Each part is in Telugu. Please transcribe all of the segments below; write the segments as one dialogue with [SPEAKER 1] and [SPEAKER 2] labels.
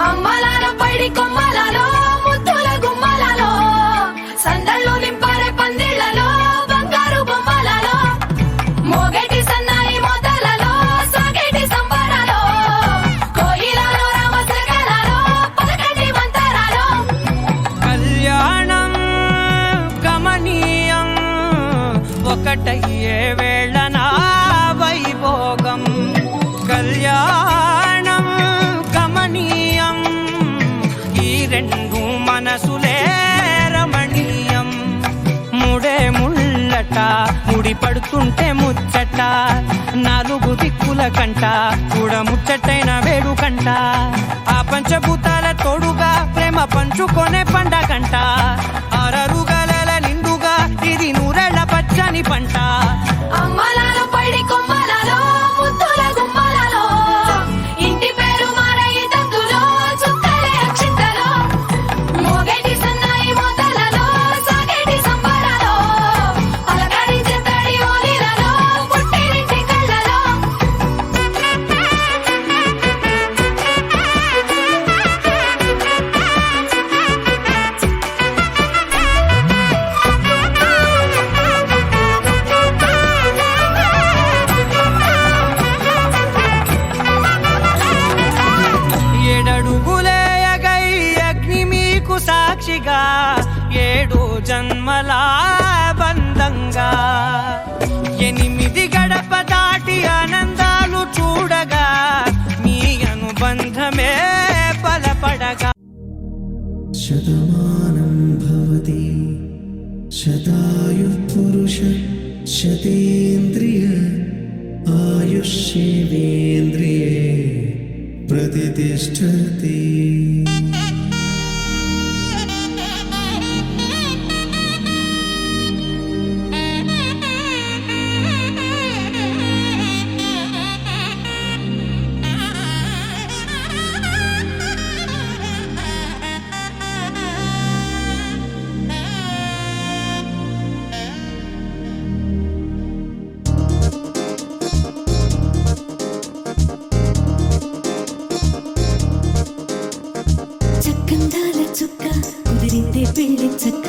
[SPEAKER 1] అమ్మలాలో పైడి కొమ్మలలో ముద్దుల గుమ్మలలో సందళ్ళు నింపారే పందిళ్లలో బంగారు బొమ్మలలో మోగేటి సన్నాయి మోతలలో సాగేటి సంబరాలో కోయిలలో రామశకలలో పలకటి మంతరాలో
[SPEAKER 2] కళ్యాణం గమనీయం ఒకటయ్యే వేళ నా వైభోగం కళ్యాణం గమనీయం ఈ రెండు మనసులే రమణీయం ముడే ముళ్ళట ముడి పడుతుంటే ముచ్చట నాలుగు దిక్కుల కంట కూడా ముచ్చటైన వేడుకంట ఆ పంచభూతాల తోడుగా ప్రేమ పంచుకొనే పండగంట అరరుగల నిండుగా ఇది నూరెళ్ళ పచ్చని పంట
[SPEAKER 1] అమ్మలాలో పైడి కొమ్మలలో ముద్దుల గుమ్మలలో ఇంటి పేరు మారయి తందులో చుక్కలే అక్షింతలో మోగేటి సన్నాయి మోతలలో సాగేటి సంబరాలో పలకరించే తడి ఓలిలలో పుట్టినింటి కళ్ళలో
[SPEAKER 2] ఏడడుగులేయగై అగ్ని మీకు సాక్షిగా 7 జన్మల బంధంగా 8 గడప దాటి ఆనందాలు చూడగా మీ అనుబంధమే బలపడగా
[SPEAKER 3] శతమానం భవతి శతాయుః పురుష శతేంద్రియ ఆయుష్యేవేంద్రియే ప్రతిష్టతి
[SPEAKER 4] చక్కందాల చుక్క కుదిరిందే పెళ్లి చక్క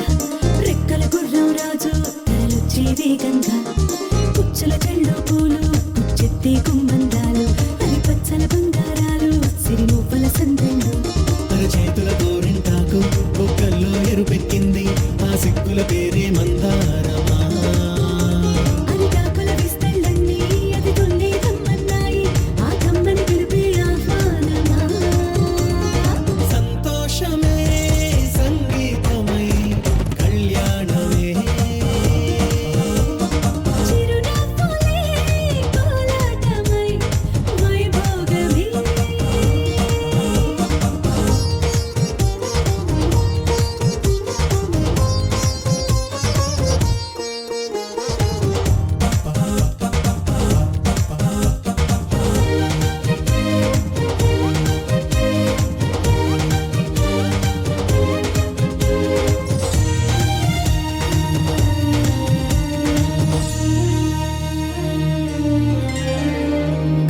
[SPEAKER 4] రెక్కల గుర్రం రాజు తరలొచ్చే వేగంగా పుచ్చుల కళ్ళు పూలు పుచ్చెత్తే గుమ్మందాలు అది పచ్చల బంగారాలు సిరిమూపల సందెళ్ళు
[SPEAKER 3] చేతుల గోరింటాకు బొక్కల్లో ఎరుపెక్కింది ఆ సిక్కుల పేరే మందారమా
[SPEAKER 4] అరిటాకుల విస్తళ్ళన్నీ అది తొల్లి కమ్మన్నాయి ఆ కమ్మని పిలిపే ఆహ్వానమా
[SPEAKER 3] సంతోషమే సంగీతమై కళ్యాణమే
[SPEAKER 4] చిరునవ్వులే కోలాటమై వైభోగమే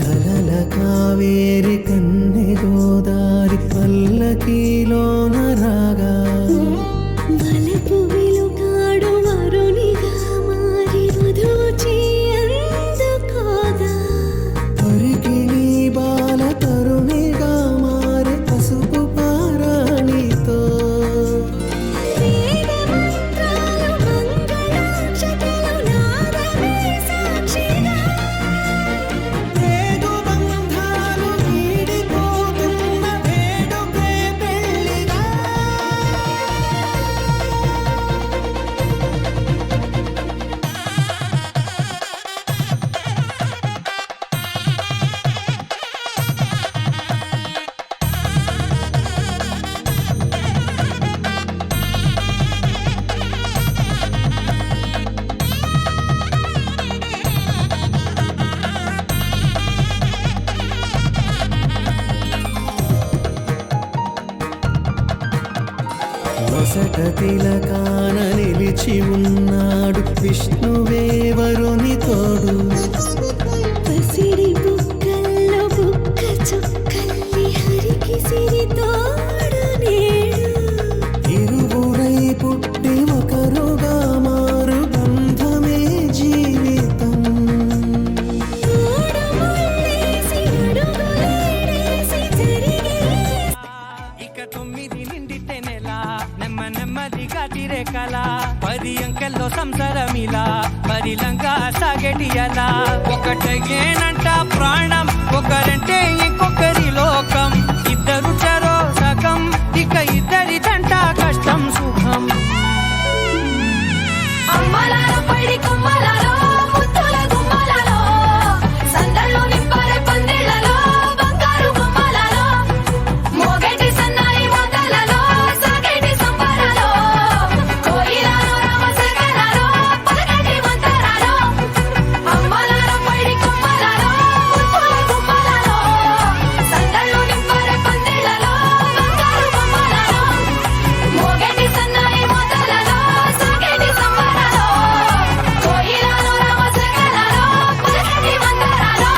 [SPEAKER 3] కలల కావేరి కన్నె గోదారి పల్లకీలోన రాగా
[SPEAKER 4] వలపు వెలుగాడు వరునిగా మారి మధుచి అందుకోగా
[SPEAKER 3] తొరికిని బాల తరుణిగా మారే పసుపు పారాణితో
[SPEAKER 4] వేద మంత్రాలు మంగళాక్షతలు నాదమే సాక్షిగా
[SPEAKER 3] వేగు బంధాలు వీడిపోతున్న వేడుకే పెళ్లిగా వసట తిలకాన నిలిచి ఉన్నాడు విష్ణువే వరుని తోడు
[SPEAKER 4] పసిడి బుక్కల్లో బుక్క చుక్కల్లి హరికి సిరితో
[SPEAKER 2] ఒకటయ్యేనంట ప్రాణం, ఒకరంటే ఇంకొకరి లోకం. ఇద్దరు చరో సగం, ఇక ఇద్దరి జంట కష్టం సుఖం.
[SPEAKER 1] అమ్మలాలో పడి కొమ్మలాలో ముద్దుల గుమ్మలలో సందళ్ళు నింపరే పందిళ్ళలో బంగారు గుమ్మలలో మోగేటి సన్నాయి మోతలలో సాగేటి సంబరాలో కోయిలలో రామశకలలో పలకటి మంతరాలో అమ్మలాలో పడి కొమ్మలాలో ముద్దుల గుమ్మలలో సందళ్ళు నింపరే పందిళ్ళలో బంగారు గుమ్మలలో మోగేటి సన్నాయి మోతలలో సాగేటి సంబరాలో కోయిలలో రామశకలలో పలకటి మంతరాలో.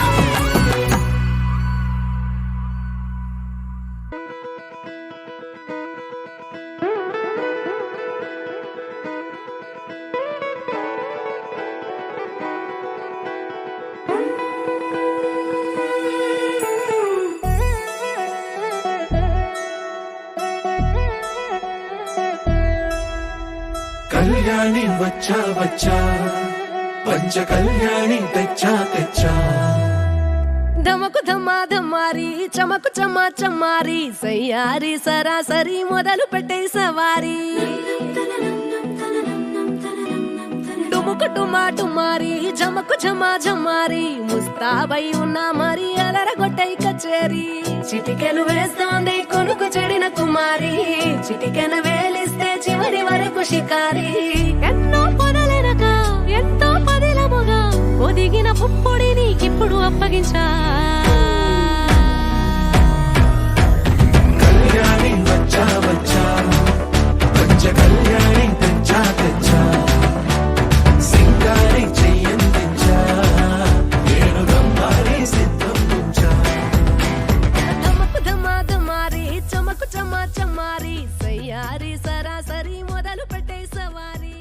[SPEAKER 3] కళ్యాణి వచ్చా వచ్చా, పంచ కళ్యాణి తెచ్చా తెచ్చా.
[SPEAKER 4] ధమకు ధమ్మా ధమ్మారి చమకు చమ్మా చమ్మారి సయ్యారి సరాసరి మొదలు పెట్టే సవారి. డుముకు డుమా డుమారి జమకు ఝమా ఝమారి ముస్తాబై ఉన్నా మరి అలరగొట్టై కచేరి. చిటికెలు వేస్తోంది కొనుకు చెడిన కుమారి, చిటికెను వేలిస్తే చివరి వరకు షికారి. ఎన్నో పొదలెనక ఎంతో పదిలముగా ఒదిగిన పుప్పొడి నీకిప్పుడు అప్పగించా.
[SPEAKER 3] కళ్యాణి వచ్చా వచ్చా, పంచ కళ్యాణి తెచ్చా తెచ్చా. సింగారి చెయ్యందించా, ఏడు గమ్మారి సిద్ధం ఉంచా.
[SPEAKER 4] ధమకు ధమా ధమారి చమకు చమా చమ్మారి సయ్యారి సరాసరి మొదలు పెట్టే సవారి.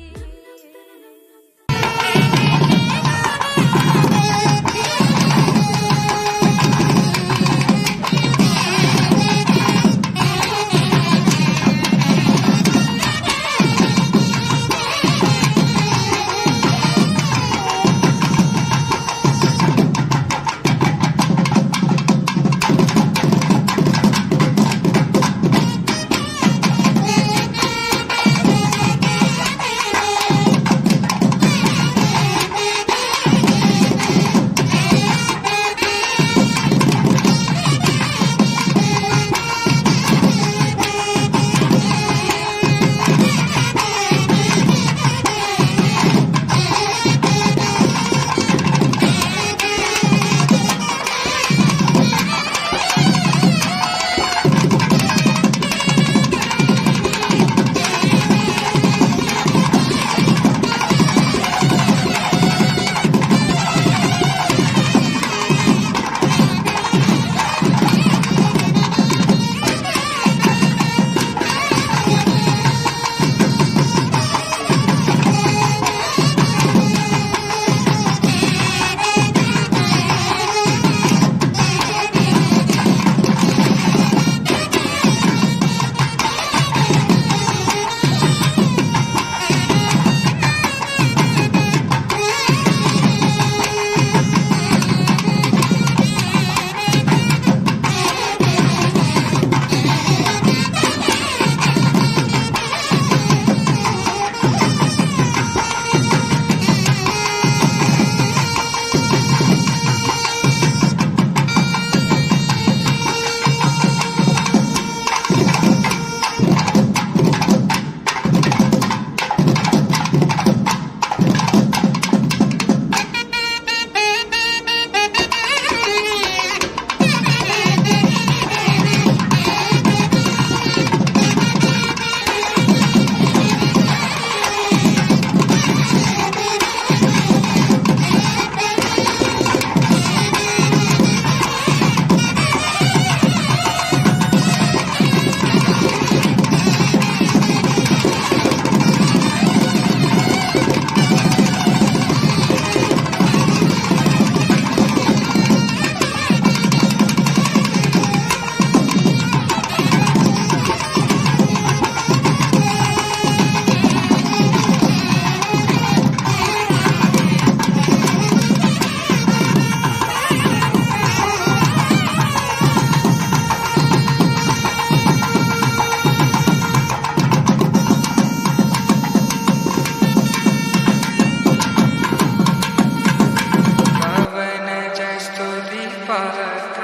[SPEAKER 5] పాత్ర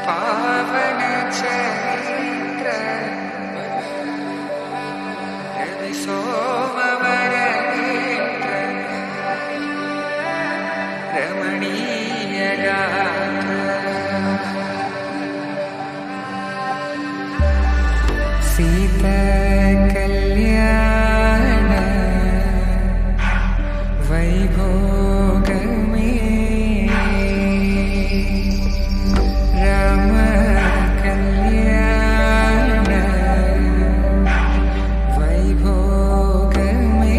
[SPEAKER 5] పావన చరిత్ర రవి సోమవర నేత్ర రమణీయ గాత్ర సీత కళ్యాణ వైభోగమే రామ కళ్యాణ వైభోగమే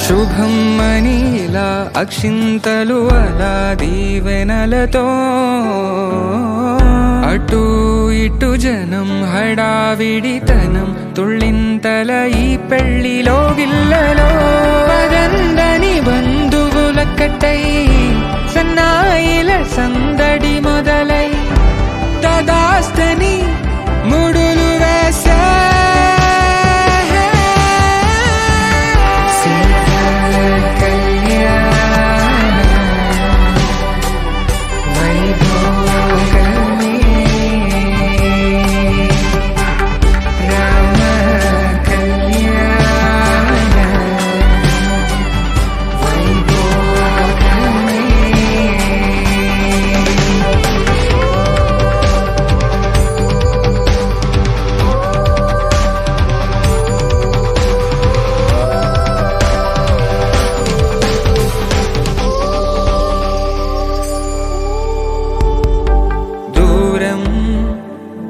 [SPEAKER 5] శుభం మనీలా అక్షింతలు అలా దీవెనలతో అటు ఇటు జనం హడావిడితనం తుళ్ళింతల ఈ పెళ్లిలో గిల్లలో పదందని బంధువులక్కటై సన్నాయిల సందడి మొదలై తదాస్తని ముడులు వేసా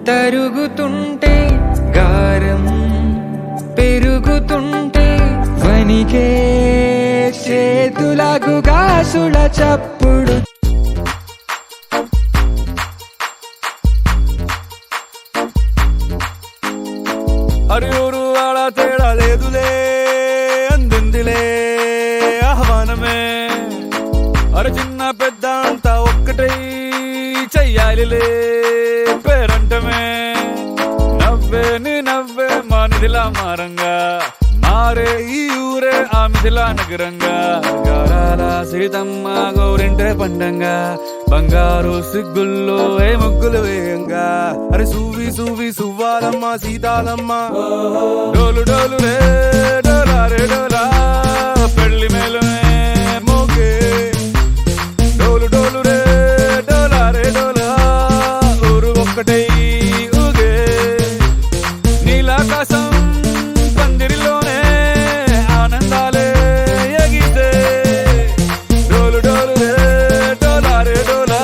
[SPEAKER 5] తరుగుతుంటే గారం పెరుగుతుంటే వనికే చేతులకు గాసుల చప్పుడు
[SPEAKER 3] అరియూరు ఆడ తేడా లేదులే అందిందిలే ఆహ్వానమే అర చిన్న పెద్ద అంతా ఒక్కటై చెయ్యాలిలే పేరంటమే నవ్వే నీ నవ్వే మా నిధిలా మారంగా మారే ఈ ఊరే ఆ మిథిలా నగరంగా గారాల సీతమ్మ గౌరింటే పండంగా బంగారు సిగ్గుల్లో ఏ ముగ్గులు వేయంగా అరే సూవి సూవి సువ్వాలమ్మ సీతాలమ్మ డోలు డోలు రే డోలా రే డోలా పెళ్లి మేలునే మోగే డోలు డోలు రే డోలా రే డోలా ఊరు ఒక్కటై ఊగే నీలాకాశం పందిరిలోనే ఆనందాలే ఎగితే డోలు డోలు రే డోలా రే డోలా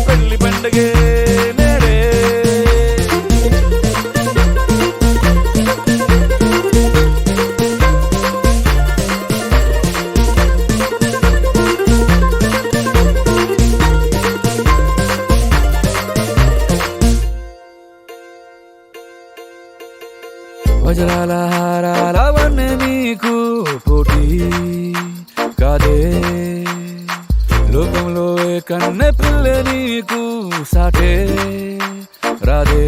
[SPEAKER 3] పెళ్లి పండగే నేడే వజ్రాల హారాల వన్నె నీకు పోటీ కాదే లోకంలో ఏ కన్నె పిల్ల నీకు సాటే రాదే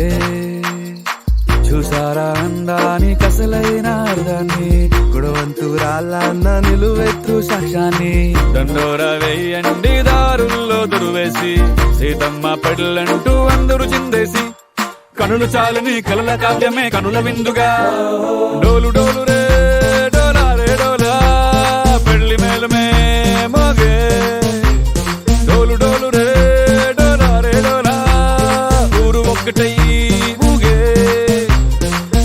[SPEAKER 3] చూసారా అందాని కసలైన అర్థాన్ని గుడవంతురాళ్ళ అన్న నిలువెత్తు సాక్ష్యాన్ని దండోర వేయండి దారుల్లో దురువేసి సీతమ్మ పెళ్ళంటూ అందరూ చిందేసి కనులు చాలు నీ కలల కావ్యమే కనుల విందుగా డోలు డోలు రే డోలా రే డోలా పెళ్లి మేలుమే మోగే డోలు డోలు రే డోలా రే డోలా ఊరు ఒక్కటై ఊగే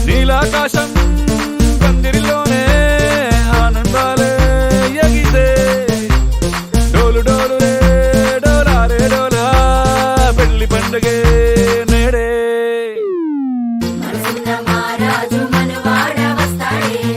[SPEAKER 3] నీలాకాశం పందిరిలోనే ఆనందాలే ఎగితే డోలు డోలు రే డోలా రే డోలా పెళ్లి పండగే నేడే
[SPEAKER 1] మహారాజు మనవాడ వస్తాడే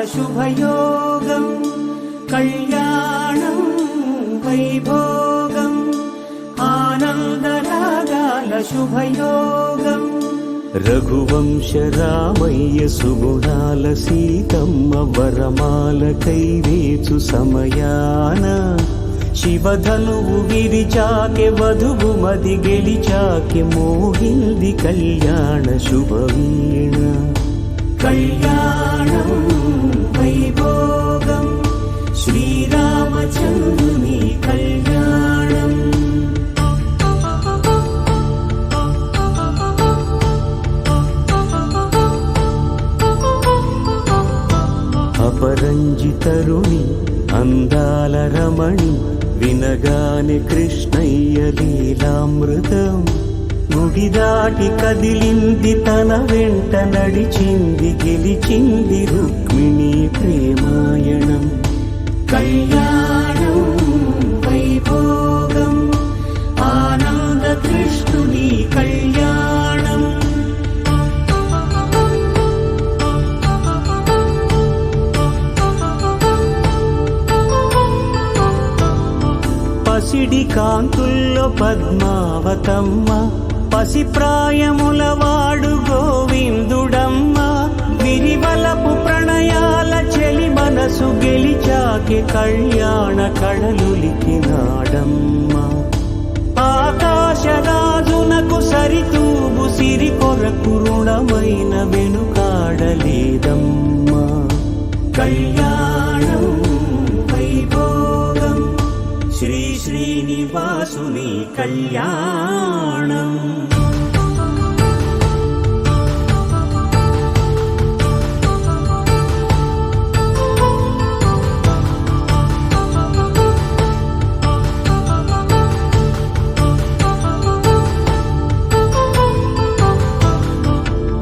[SPEAKER 6] శుభయోగం కళ్యాణం వైభోగం ఆనందరాగాల శుభయోగం రఘువంశ రామయ్య సుగుణాల సీతమ్మ వరమాల కైవేచు సమయాన శివధనువు విరిచాకె వధువు మది గెలిచాకె మోహింది కళ్యాణ శుభవీణ కళ్యాణం వైభోగం శ్రీరామచంద్రుని కళ్యాణం అపరంజితరుణి అందాల రమణి వినగానే కృష్ణయ్య లీలామృతం గుడి దాటి కదిలింది తన వెంట నడిచింది గెలిచింది రుక్మిణి ప్రేమాయణం కళ్యాణం వైభోగం ఆనంద కృష్ణుని కళ్యాణం పసిడి కాంతుల్లో పద్మావతమ్మ పసిప్రాయముల వాడు గోవిందుడమ్మ విరివలపు ప్రణయాల చెలి మనసు గెలిచాకే కళ్యాణ కళలులికినాడమ్మ ఆకాశరాజునకు సరితూబు సిరి కొరకు రుణమైన వెనుకాడలేదమ్మ కళ్యాణం వైభోగం శ్రీ శ్రీనివాసుని కళ్యాణం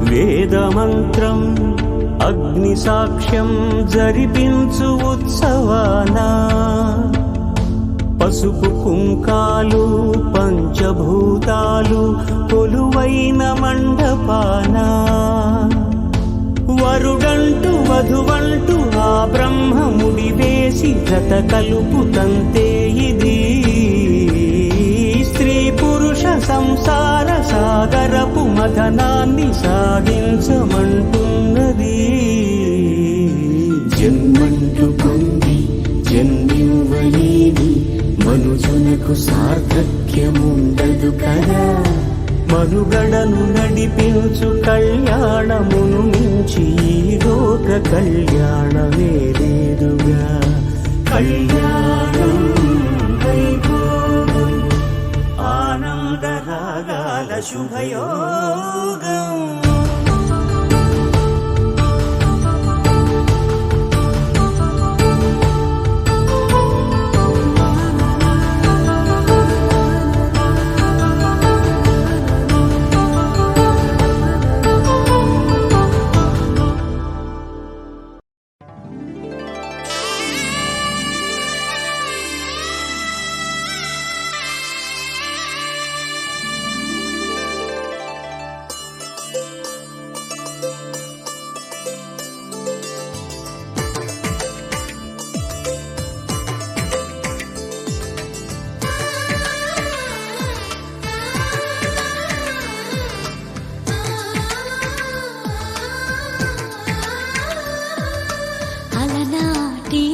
[SPEAKER 6] వేదమంత్రం అగ్ని సాక్ష్యం జరిపించు ఉత్సవానా పసుపు కుంకాలు పంచభూతాలు కొలువైన మండపాన వరుడంటూ వధువంటూ ఆ బ్రహ్మముడి వేసి జత కలుపుతంతే ఇది స్త్రీ పురుష సంసార సాగరపు మథనాన్ని సాగించమంటున్నది జన్మంటూ పొంది జన్మివ్వలేని మనుజునకు సార్థక్యముండదు కదా మనుగడను నడిపించు కళ్యాణమును మించి ఈ లోక కళ్యాణమే లేదుగా కళ్యాణం వైభోగం ఆనందరాగాల శుభయోగం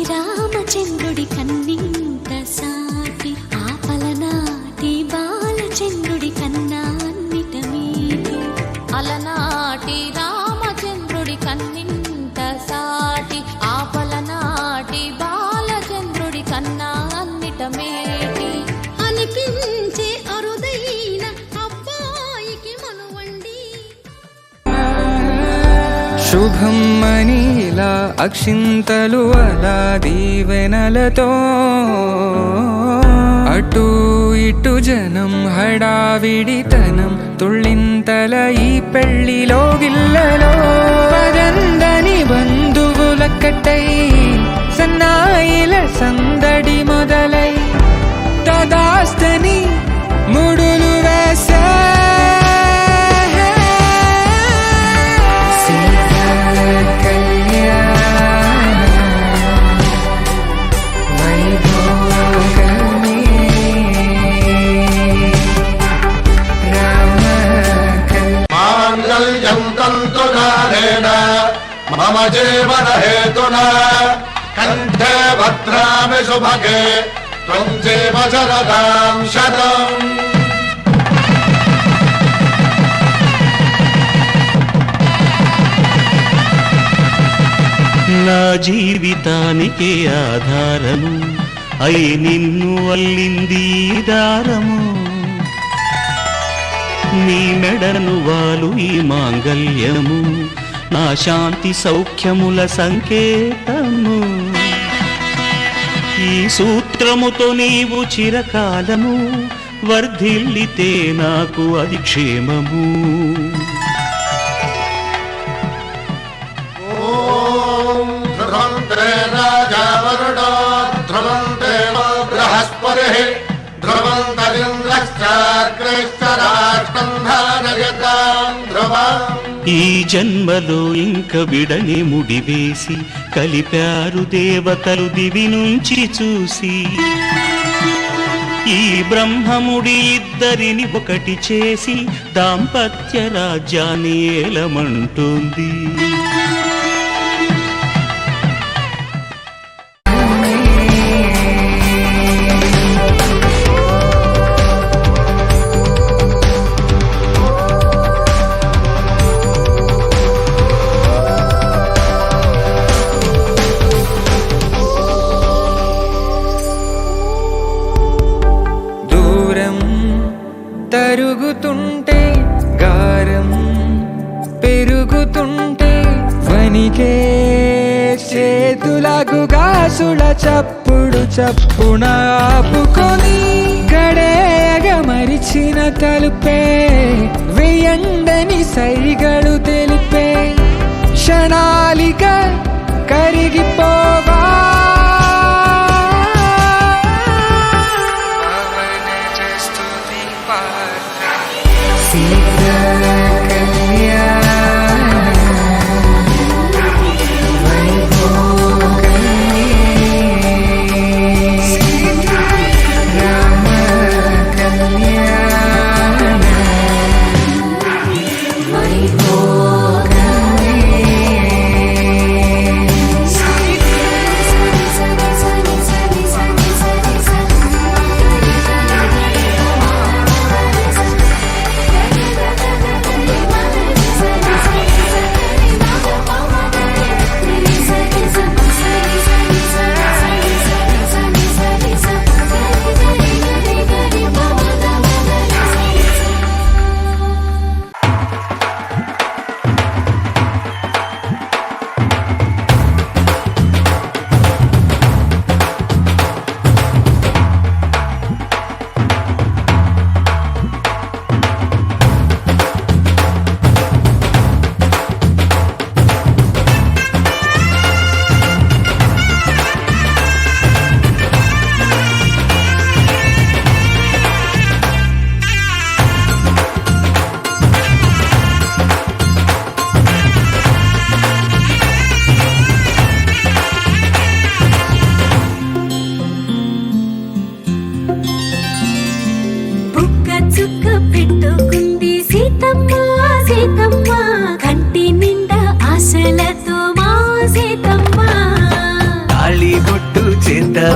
[SPEAKER 4] రామచంద్రుడి కన్నింత సాటి ఆపలనాటి బాలచంద్రుడి కన్నా అన్నిట మీటి
[SPEAKER 1] అలనాటి రామచంద్రుడి కన్నింత సాటి ఆపలనాటి బాలచంద్రుడి కన్నా అన్నిట మేటి
[SPEAKER 4] అనిపించే అరుదైన అబ్బాయికి మనువండి
[SPEAKER 5] శుభం మనీలా అక్షింతలు అలా దీవెనలతో అటు ఇటు జనం హడావిడితనం తుళ్ళింతల ఈ పెళ్లిలో గిల్లలో పదందని బంధువులక్కటై సన్నాయిల సందడి మొదలై తదాస్తని ముడులు వేసే కళ్యాణ
[SPEAKER 7] जीवन हेतुना कंठे भद्रामि शुभगे त्वं जीव शरदां शतम्।
[SPEAKER 6] నా జీవితానికి ఆధారము అయి నిన్ను అల్లింది దారము నీ మెడను వాలు ఈ మాంగల్యము నా శాంతి సౌఖ్యముల సంకేతము ఈ సూత్రముతో నీవు చిరకాలము వర్ధిల్లితే నాకు అది క్షేమము
[SPEAKER 7] ధ్రువంతే రాజా వరుడో ధ్రువంతే బృహస్పతిః ధ్రువంతరింద్రశ్చాగ్రేశ్చ రాష్ట్రం ధారయతాం ధ్రువం।
[SPEAKER 6] ఈ జన్మలో ఇంక విడని ముడివేసి కలిపారు దేవతలు దివి నుంచి చూసి ఈ బ్రహ్మముడి ఇద్దరిని ఒకటి చేసి దాంపత్య రాజ్యాన్ని ఏలమంటుంది।
[SPEAKER 5] తరుగుతుంటే గారం పెరుగుతుంటే వనికే చేతులకు గాసుల చప్పుడు చప్పున ఆపుకొని గడేగ మరిచిన తలుపే వేయండని సైగడు తెలిపే క్షణాలిక కరిగిపోవా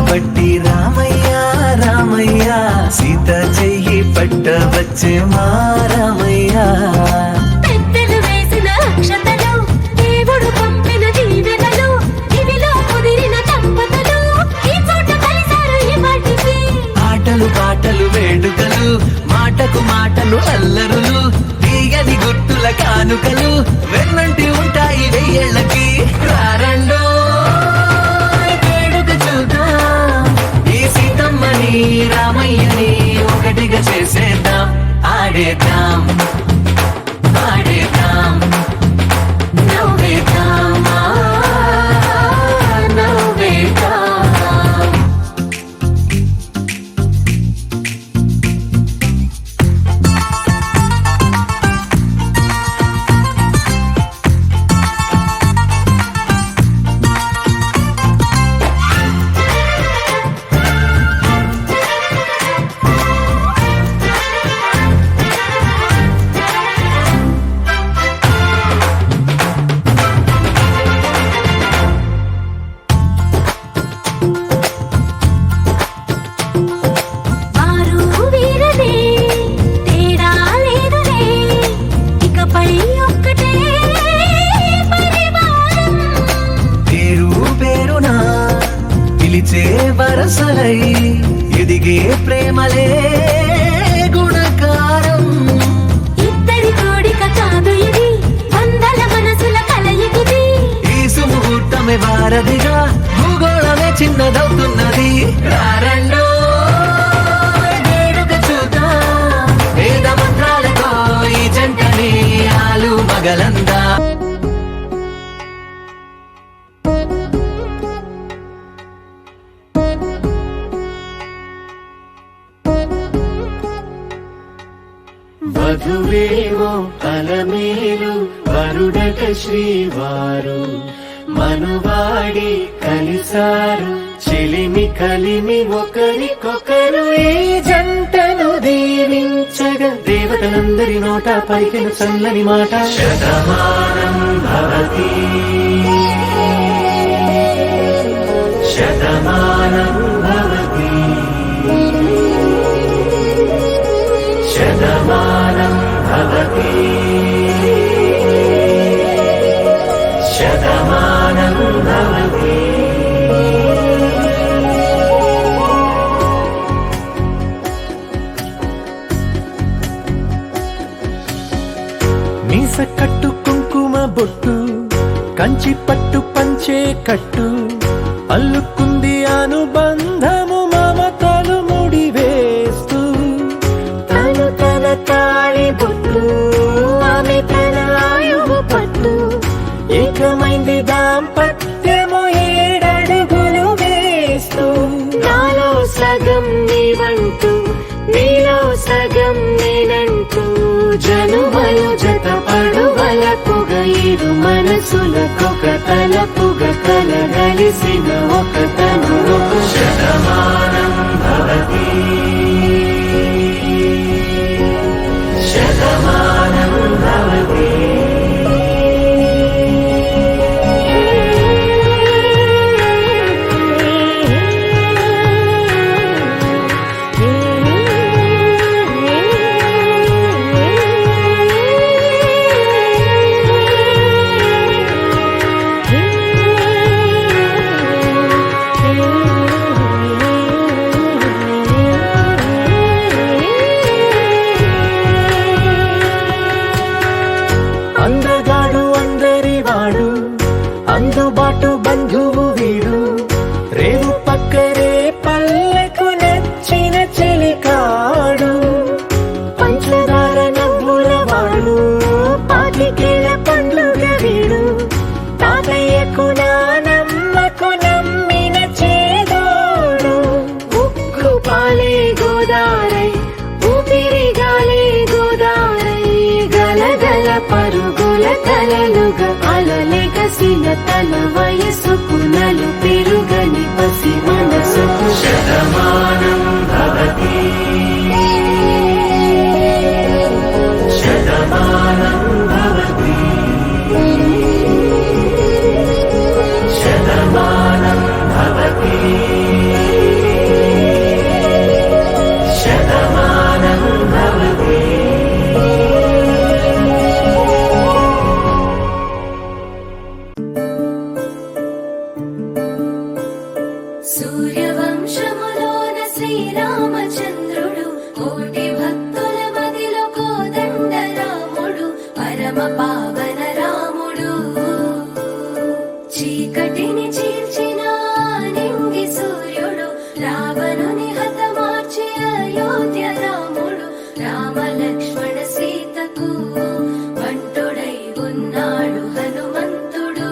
[SPEAKER 6] పట్టి రామయ్య రామయ్య సీత చెయ్యి పట్టవచ్చే మా రామయ్య
[SPEAKER 4] పెద్దలు వేసిన అక్షతలు దేవుడు పంపిన దీవెనలు ఇవిలో కుదిరిన దంపతులు ఈ చోట కలిసారు ఈ పాటికి
[SPEAKER 6] ఆటలు పాటలు వేడుకలు మాటకు మాటలు అల్లరులు తీయని గుట్టుల కానుకలు వెన్నంటి ఉంటాయి వెయ్యేళ్ళకి రారండో రామయ్యని ఒకటిగా చేసేద్దాం ఆడేద్దాం వరసలై ఎదిగే ప్రేమలే గుణకారం.
[SPEAKER 4] ఇద్దరి కోడిక కాదు ఇది, వందల మనసుల కలయికిది.
[SPEAKER 6] ఈ సుముహూర్తమే వారధిగా భూగోళమే చిన్నదవుతున్నది. రారండో వేడుక చూద్దాం, వేద మంత్రాలతో ఈ జంటని ఆలు మగలందా. వధువేవో అలమేలు వరుడట శ్రీవారు, మనువాడి కలిసారు చెలిమి కలిమి ఒకరికొకరు. ఈ జంటను దీవించగా దేవతలందరి నోట పలికిన చల్లని మాట. శతమానం భవతి శతమానం భవతి శతమానం భవతి శతమానం భవతి. మీస కట్టు కుంకుమ బొట్టు, కంచి పట్టు పంచే కట్టు, అల్లుకుంది అనుబంధము మమతలు ముడివేస్తూ.
[SPEAKER 4] తను తన తాళి బొట్టు, ఆమె తన ఆయువు పట్టు.
[SPEAKER 6] ఏకమైంది దాంపత్యము 7 అడుగులు వేస్తూ.
[SPEAKER 4] నాలో సగం నీవంటూ, నీలో సగం నేనంటూ. జనుమలు జత పడువలపుగ ఇరు మనసులకొక తలపుగ కలగలిసిన ఒక తను.
[SPEAKER 6] శతమానం భవతి శతమానం భవతి. అందగాడు అందరివాడు, అందుబాటు బంధువు వీడు. రేవు పక్కరే పల్లెకు నచ్చిన చెలికాడు. పంచదార నవ్వుల వాడు, పాతికేల పండుగ వీడు. తాతయ్యకు నానమ్మకు నమ్మిన చేదోడు.
[SPEAKER 4] ఉక్కు పాలే గోదారై, ఊపిరి గాలే గోదారై. గలగల పరుగుల కలలుగా అలలెగసిన తన వయసుకు నలు పెరుగని పసి మనసుకు.
[SPEAKER 6] శతమానం భవతి శతమానం భవతి శతమానం భవతి శతమానం భవతి.
[SPEAKER 4] సూర్యవంశములోన శ్రీరామచంద్రుడు, కోటి భక్తుల మదిలో కోదండ రాముడు. పరమ పావన రాముడు, చీకటిని చీల్చిన నింగి సూర్యుడు. రావణుని హతమార్చి అయోధ్య రాముడు. రామ లక్ష్మణ సీతకు బంటుడై ఉన్నాడు హనుమంతుడు.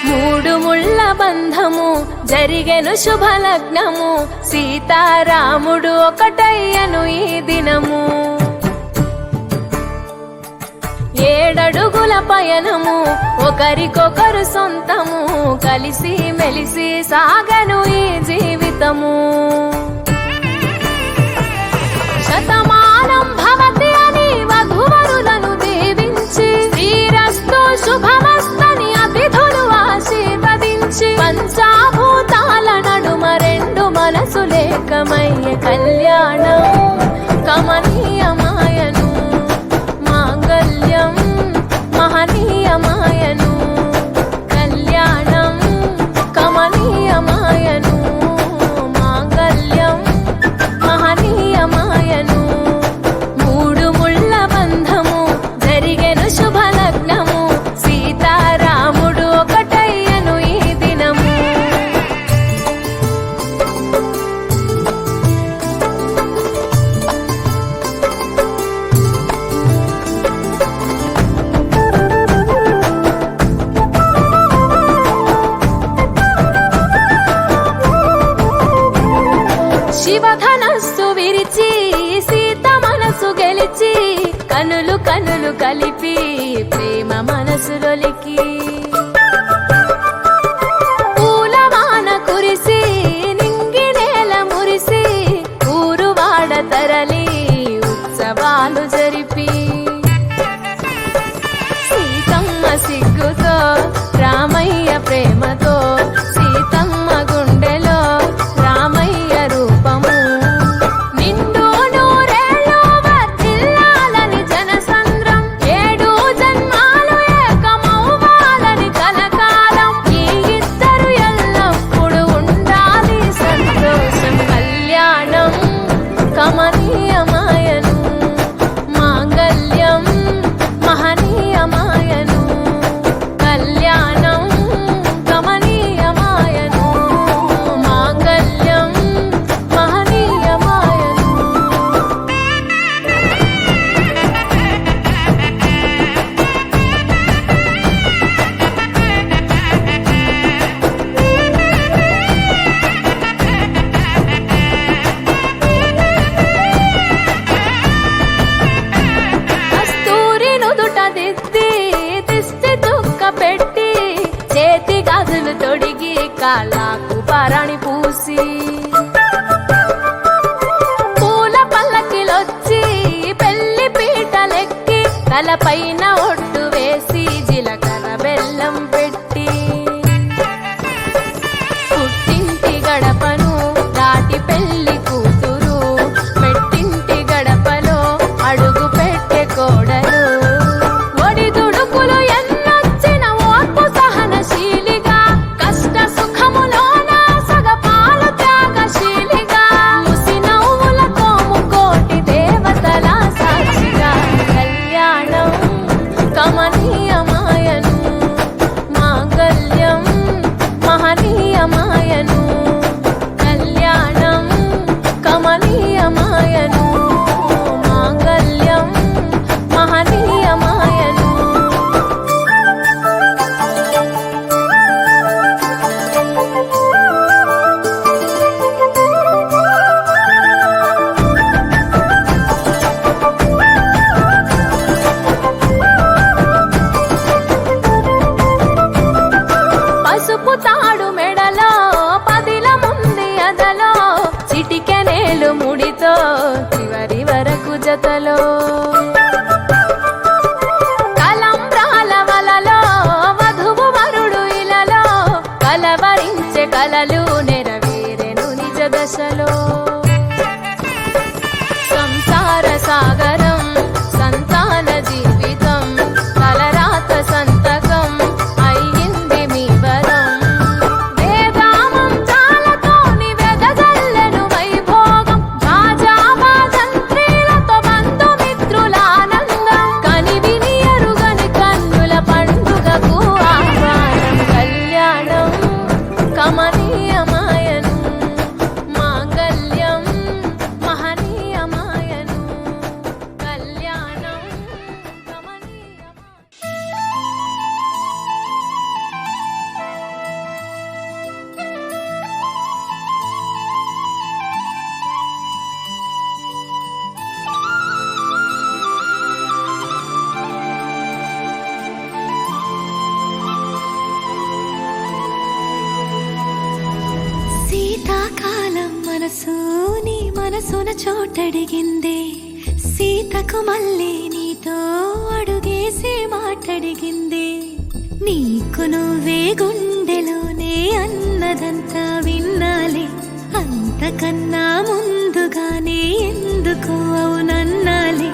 [SPEAKER 1] మూడు ముళ్ళ బంధము జరిగెను శుభలగ్నము, సీతారాముడు ఒకటయ్యను ఈ దినము. 7 అడుగుల పయనము, ఒకరికొకరు సొంతము. కలిసి మెలిసి సాగను ఈ జీవితము. శతమానం భవతి అని వధువరులను దీవించి, శ్రీరస్తు శుభమస్తని అతిథులు ఆశీర్వదించి. పంచాభూతాల నడుమ 2 మనసులేకమయ్యే కళ్యాణం కమనీయమాయను. శివధనస్సు విరిచి సీత మనసు గెలిచి కనులు కనులు కలిపి ప్రేమ మనసులొలికి పూలవాన కురిసి నింగి నేల మురిసి ఊరువాడ తరలి ఉత్సవాలు జరిపి సీతమ్మ సిగ్గుతో రామయ్య ప్రేమతో సీతమ్మ గుండెలో రామయ్య రూపము నిండు నూరేళ్ళు వర్ధిల్లాలని జనసంద్రం 7 జన్మాలు ఏకమవ్వాలని కలకాలం ఈ ఇద్దరు ఎల్లప్పుడూ ఉండాలి సంతోషం కళ్యాణం కమనీయమాయను మాంగళ్యం మహనీయమాయను కళ్యాణం గమనీయమాయను మాంగళ్యం మహనీయమాయను కస్తూరి నుదుట దిద్ది దిష్టి దుక్క పెట్టి చేతి గాజులు తొడిగి కాళ్ళకు పరణి పూసి పూల పల్లకిలొచ్చి పెళ్లి పీటలెక్కి తలపైన ఒట్టు వేసి జీలకర్ర బెల్లం పెట్టి పుట్టింటి గడపను దాటి పెళ్లి కూతురు మెట్టింటి గడపలో అడుగు పెట్టే కోడలు ఒడిదుడుకులు ఎన్నొచ్చిన ఓర్పు సహనశీలిగా కష్ట సుఖములోన సగపాలు త్యాగశీలిగా ముసి నవ్వులతో ముకోటి దేవతల సాక్షిగా కళ్యాణం కమనీయమాయను మాంగళ్యం మహనీయమాయను కళ్యాణం కమనీయమాయను మాంగళ్యం మహనీయమాయను పసుపు తాడు మెడలో పదిల ముంది అదలో చిటికెనేలు ముడితో చివరి వరకు జతలో కలంబ్రాల వలలో వధువు వరుడు ఇలలో కలవరించే కలలు నెరవేరెను నిజ దశలో సంసార సాగరం సంతాన జీవితం తలరాత సంతకం అయ్యింది మీ వరం వేదామం చాలతోని వెదజల్లెను వైభోగం భాజాభాజంత్రీలతో బంధుమిత్రుల ఆనందం కనివిని ఎరుగని కన్నుల పండుగకు ఆహ్వానం కళ్యాణం కమనీయమాయను మాంగళ్యం మహనీయమాయను కళ్యాణం కమనీయమాయను
[SPEAKER 4] శీతాకాలం మనసు నీ మనసున చోటడిగిందే సీతకు మళ్ళీ నీతో అడుగేసి మాటడిగిందే నీకు నువ్వే గుండెలోనే అన్నదంతా విన్నాలే అంతకన్నా ముందుగానే ఎందుకు అవునన్నాలే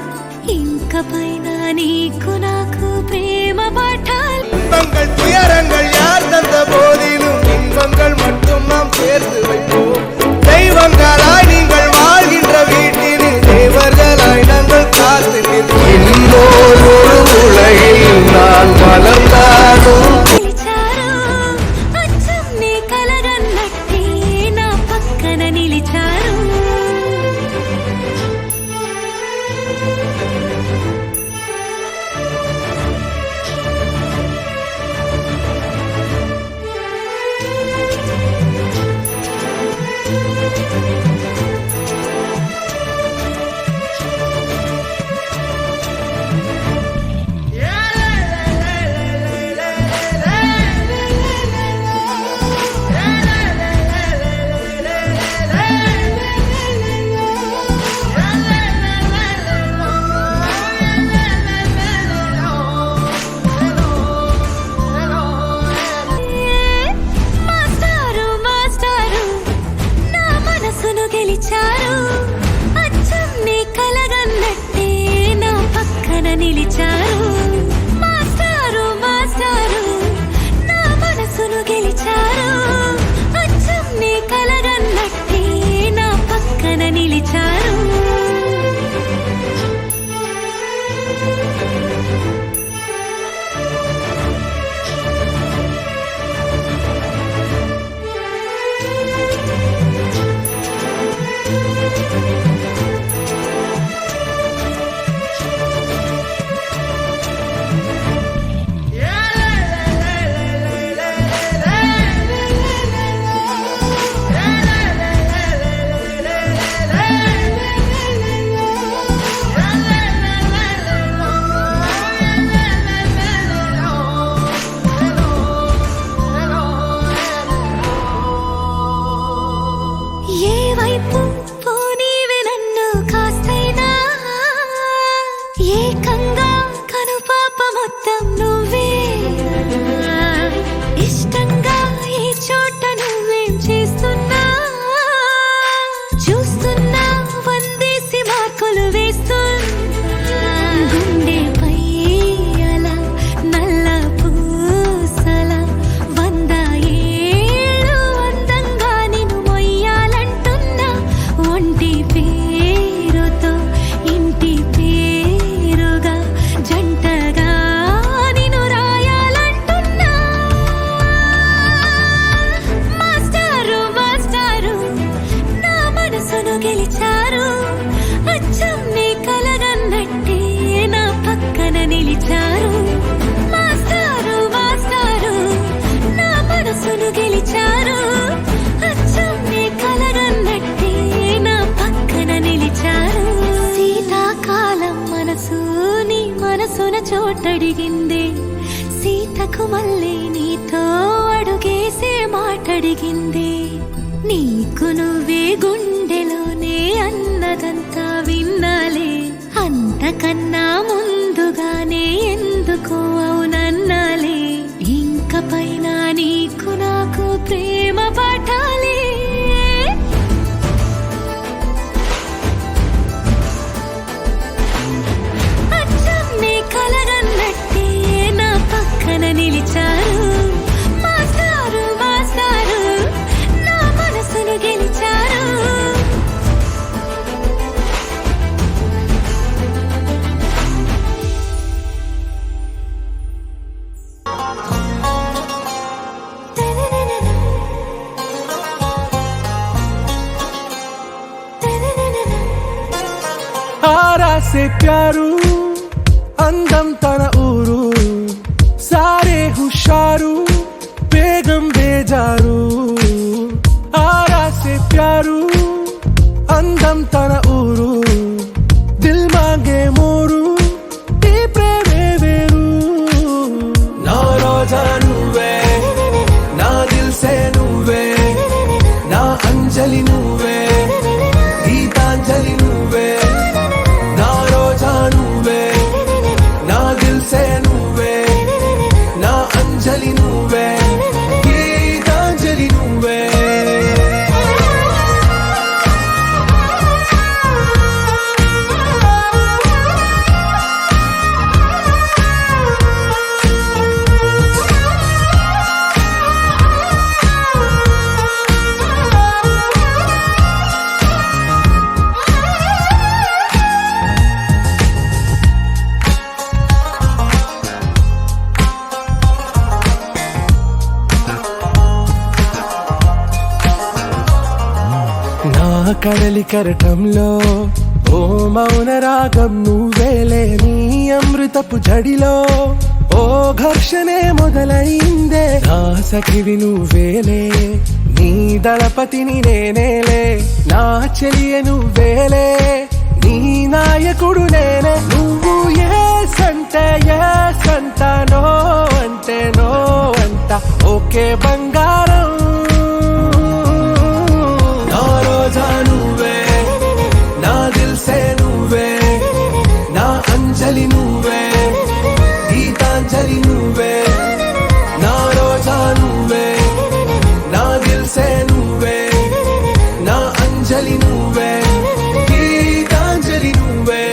[SPEAKER 4] ఇంక పైన నీకు నాకు ప్రేమ పాఠాలు
[SPEAKER 8] இன்பங்கள் துயரங்கள் யார் தந்த போதிலும் இன்பங்கள் மட்டும் நாம் சேர்த்து வைப்போம் தெய்வங்களாய் நீங்கள் வாழ்கின்ற வீட்டினில் தேவர்களாய் நாங்கள் காத்து நிற்போம் ஒரு உலகில் நான் வளர்ந்தாலும்
[SPEAKER 4] నిలిచారు అచ్చం నీ కలగన్నట్టే నా పక్కన నిలిచారు నిలిచారు. మాస్టారు మాస్టారు నా మనసును గెలిచారు. అచ్చం నీ కలగన్నట్టే నా పక్కన నిలిచారు. ఏ వైపు పోనీవే నన్ను కాస్తైనా, ఏకంగా కనుపాప మొత్తం నువ్వే. ఇష్టంగా ఈ చోట నువ్వేం చేస్తున్నా, చూస్తున్నా వందేసి మార్కులు వేస్తున్నా. గుండెపై అలా నల్ల పూసల 100 ఏళ్ళు అందంగా నిన్ను మొయ్యాలంటున్నా. ఒంటి పేరుతో ఇంటి పేరుగా జంటగా నిన్ను రాయాలంటున్నా. మాస్టారు మాస్టారు నా మనసును గెలిచారు. అచ్చం నీ కలగన్నట్టే నా పక్కన నిలిచారు. మాస్టారు మాస్టారు నా మనసును గెలిచారు. అచ్చం నీ కలగన్నట్టే నా పక్కన నిలిచారు. శీతాకాలం మనసు నీ మనసున చోటడిగింది. సీతకు మళ్ళీ నీతో అడుగేసే మాటడిగింది. నీకు నువ్వే గుండెలోనే అన్నదంతా విన్నాలే. అంతకన్నా ముందుగానే ఎందుకో అవునన్నాలే. ఇంక పైన నీకు నాకు ప్రేమ పాఠాలే. అచ్చం నీ కలగన్నట్టే నా పక్కన నిలిచారు. మాస్టారు మాస్టారు నా మనసును గెలిచారు.
[SPEAKER 8] ఆరా సే ప్యారు అందం తన ఊరు. సారే హుషారు బేగం బేజారు. ఆరా సే ప్యారు అందం తన ఊరు. దిల్ మాంగే మోరు ఈ ప్రేమే వేరు. నా రోజా నువ్వే, నా దిల్ సే నువ్వే, నా అంజలి నువ్వే, గీతాంజలి నువ్వే. నా రోజా నువ్వే, నా దిల్ సే నువ్వే, నా అంజలి నువ్వే, గీతాంజలి నువ్వే. నా కడలి కరటంలో ఓ మౌన రాగం నువ్వేలే. నీ అమృతపు జడిలో ఓ ఘర్షణే మొదలైందే. నా సఖివి నువ్వేలే, నీ దళపతిని నేనేలే. నా చెలియ నువ్వేలే, నీ నాయకుడు నేనే. నువ్వు ఏ సంట నో అంటే నో అంట. ఓకే బంగారం. నా రోజా నువ్వే, నా దిల్ సే నువ్వే, నా అంజలి నువ్వే, గీతాంజలి నువ్వే. నా రోజా నువ్వే, నా దిల్ సే నువ్వే, నా అంజలి నువ్వే, గీతాంజలి నువ్వే.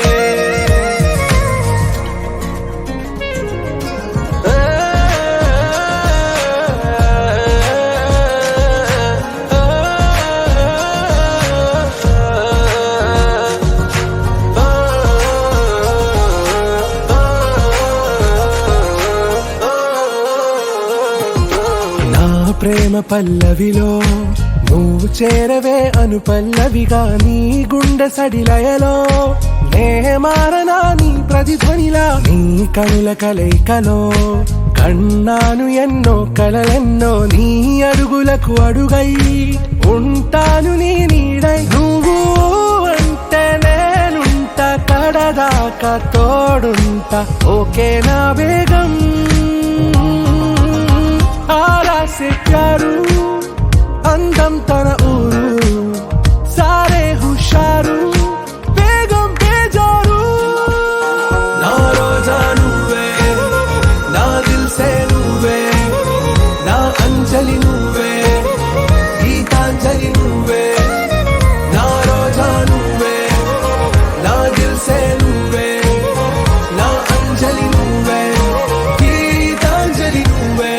[SPEAKER 8] పల్లవిలో నువ్వు చేరవే అను పల్లవిగా నీ గుండె సడిలయలో నే మారనా నీ ప్రతిధ్వనిలా నీ కనుల కలయికలో కన్నాను ఎన్నో కలలెన్నో నీ అడుగులకు అడుగై ఉంటాను నీ నీడై నువ్వు అంటే నేనుంట కడదాకా తోడుంటా ఓకే నా వేగం ఆరాసే ప్యారు అందం తన ఊరు సారే హుషారు బేగం బేజారు నా రోజా నువ్వే నా దిల్ సే నువ్వే నా అంజలి నువ్వే గీతాంజలి నువ్వే నా రోజా నువ్వే నా దిల్ సే నువ్వే నా అంజలి నువ్వే గీతాంజలి నువ్వే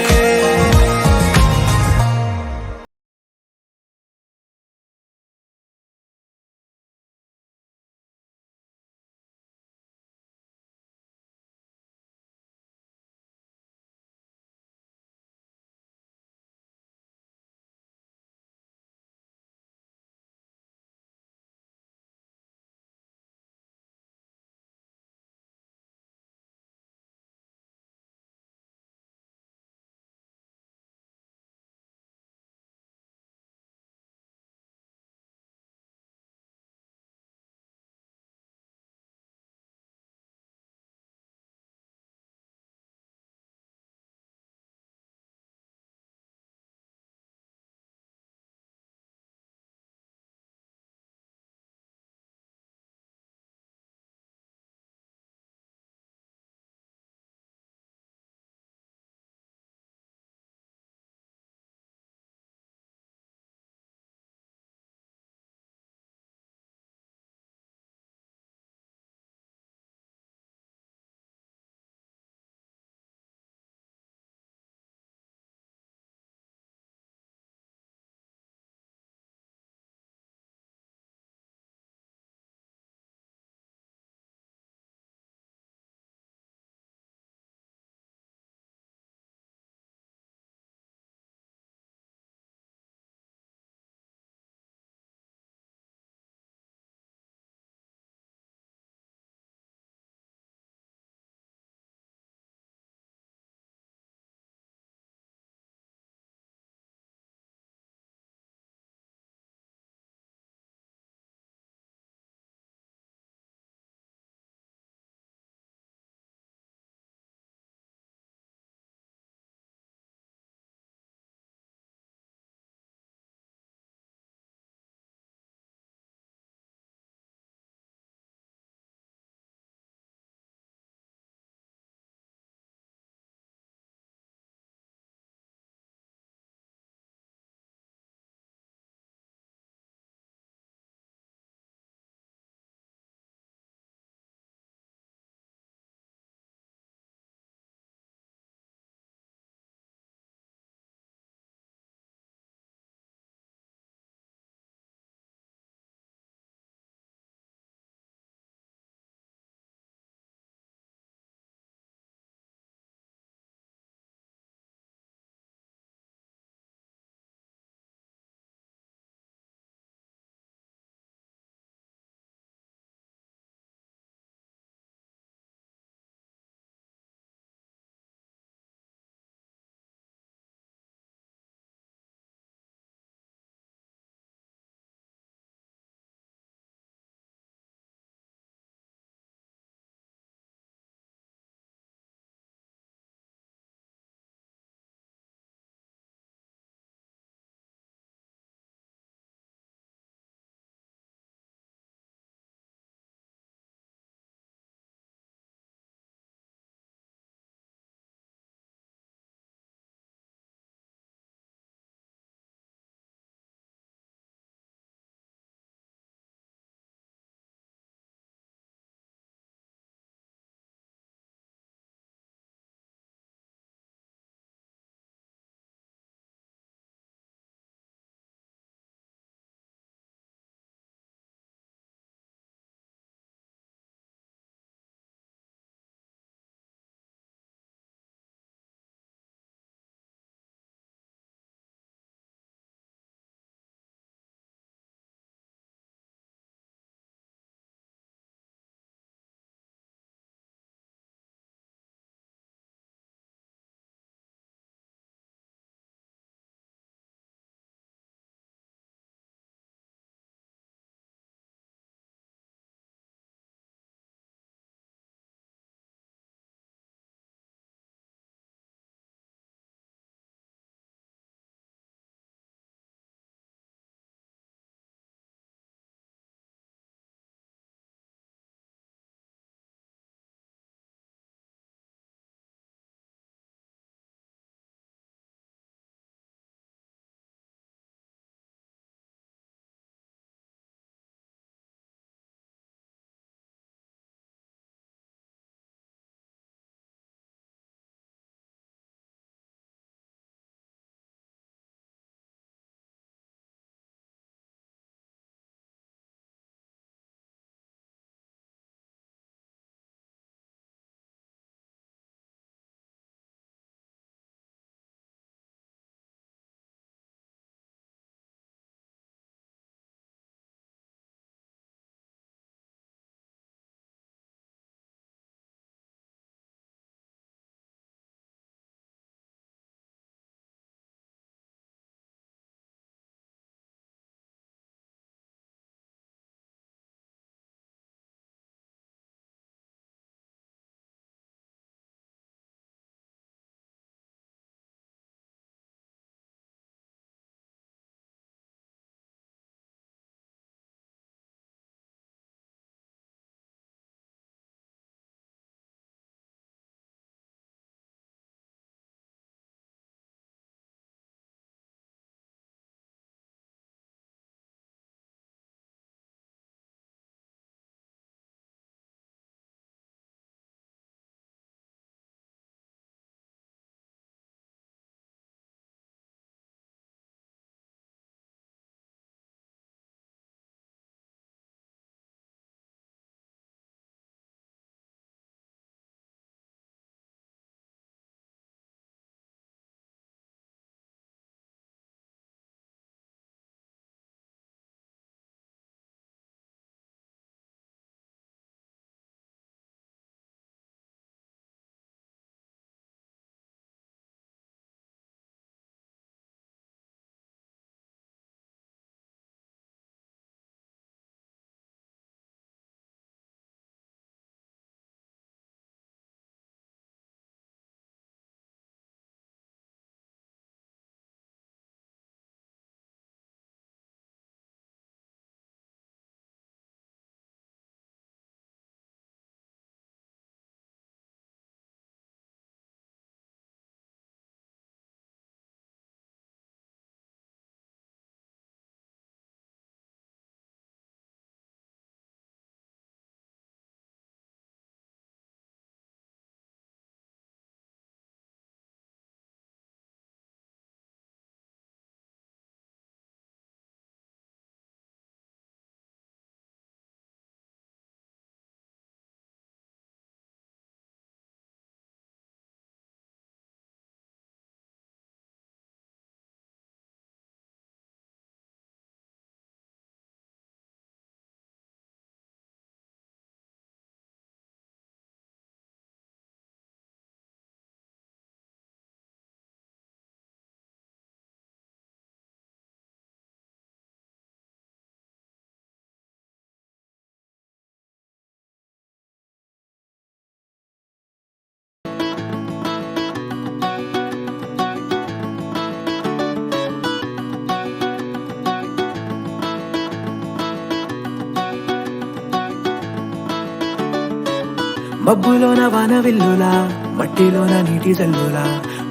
[SPEAKER 8] మబ్బులోన వాన విల్లులా, మట్టిలోన నీటి జల్లులా,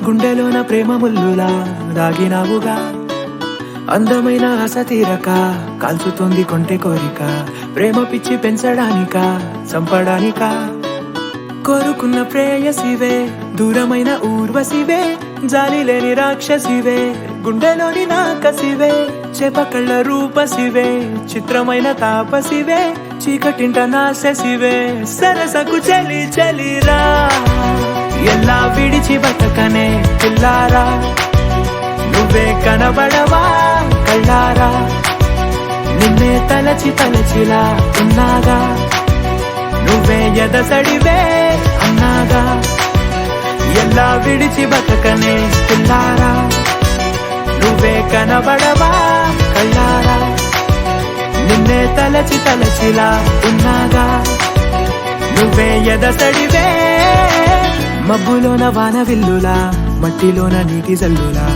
[SPEAKER 8] గుండెలోన ప్రేమ ముల్లులా దాగినావుగా. అందమైన ఆశ తీరక కాల్చుతోంది కొంటె కోరిక, ప్రేమ పిచ్చి పెంచడానిక చంపడానిక. కోరుకున్న ప్రేయసివే, దూరమైన ఊర్వశివే, జాలి లేని రాక్షసివే, గుండెలోని నాకసివే, చేపకళ్ళ రూపసివే, చిత్రమైన తాపసివే, చీకటింట నాశసివే, సరసకు చలి చలిరా, ఎలా విడిచి బతకనే పిల్లారా, నువ్వే కనబడవా కళ్ళారా, నిన్నే తలచి తలచిలా ఉన్నాగా, నువ్వే ఎదసడివే అన్నాగా, ఎలా విడిచి బతకనే పిల్లారా, నువ్వే కనబడవా కళ్ళారా, నిన్నే తలచి తలచిలా ఉన్నాగా, నువ్వే ఎదసడివే. మబ్బులోన వాన విల్లులా, మట్టిలోన నీటి జల్లులా,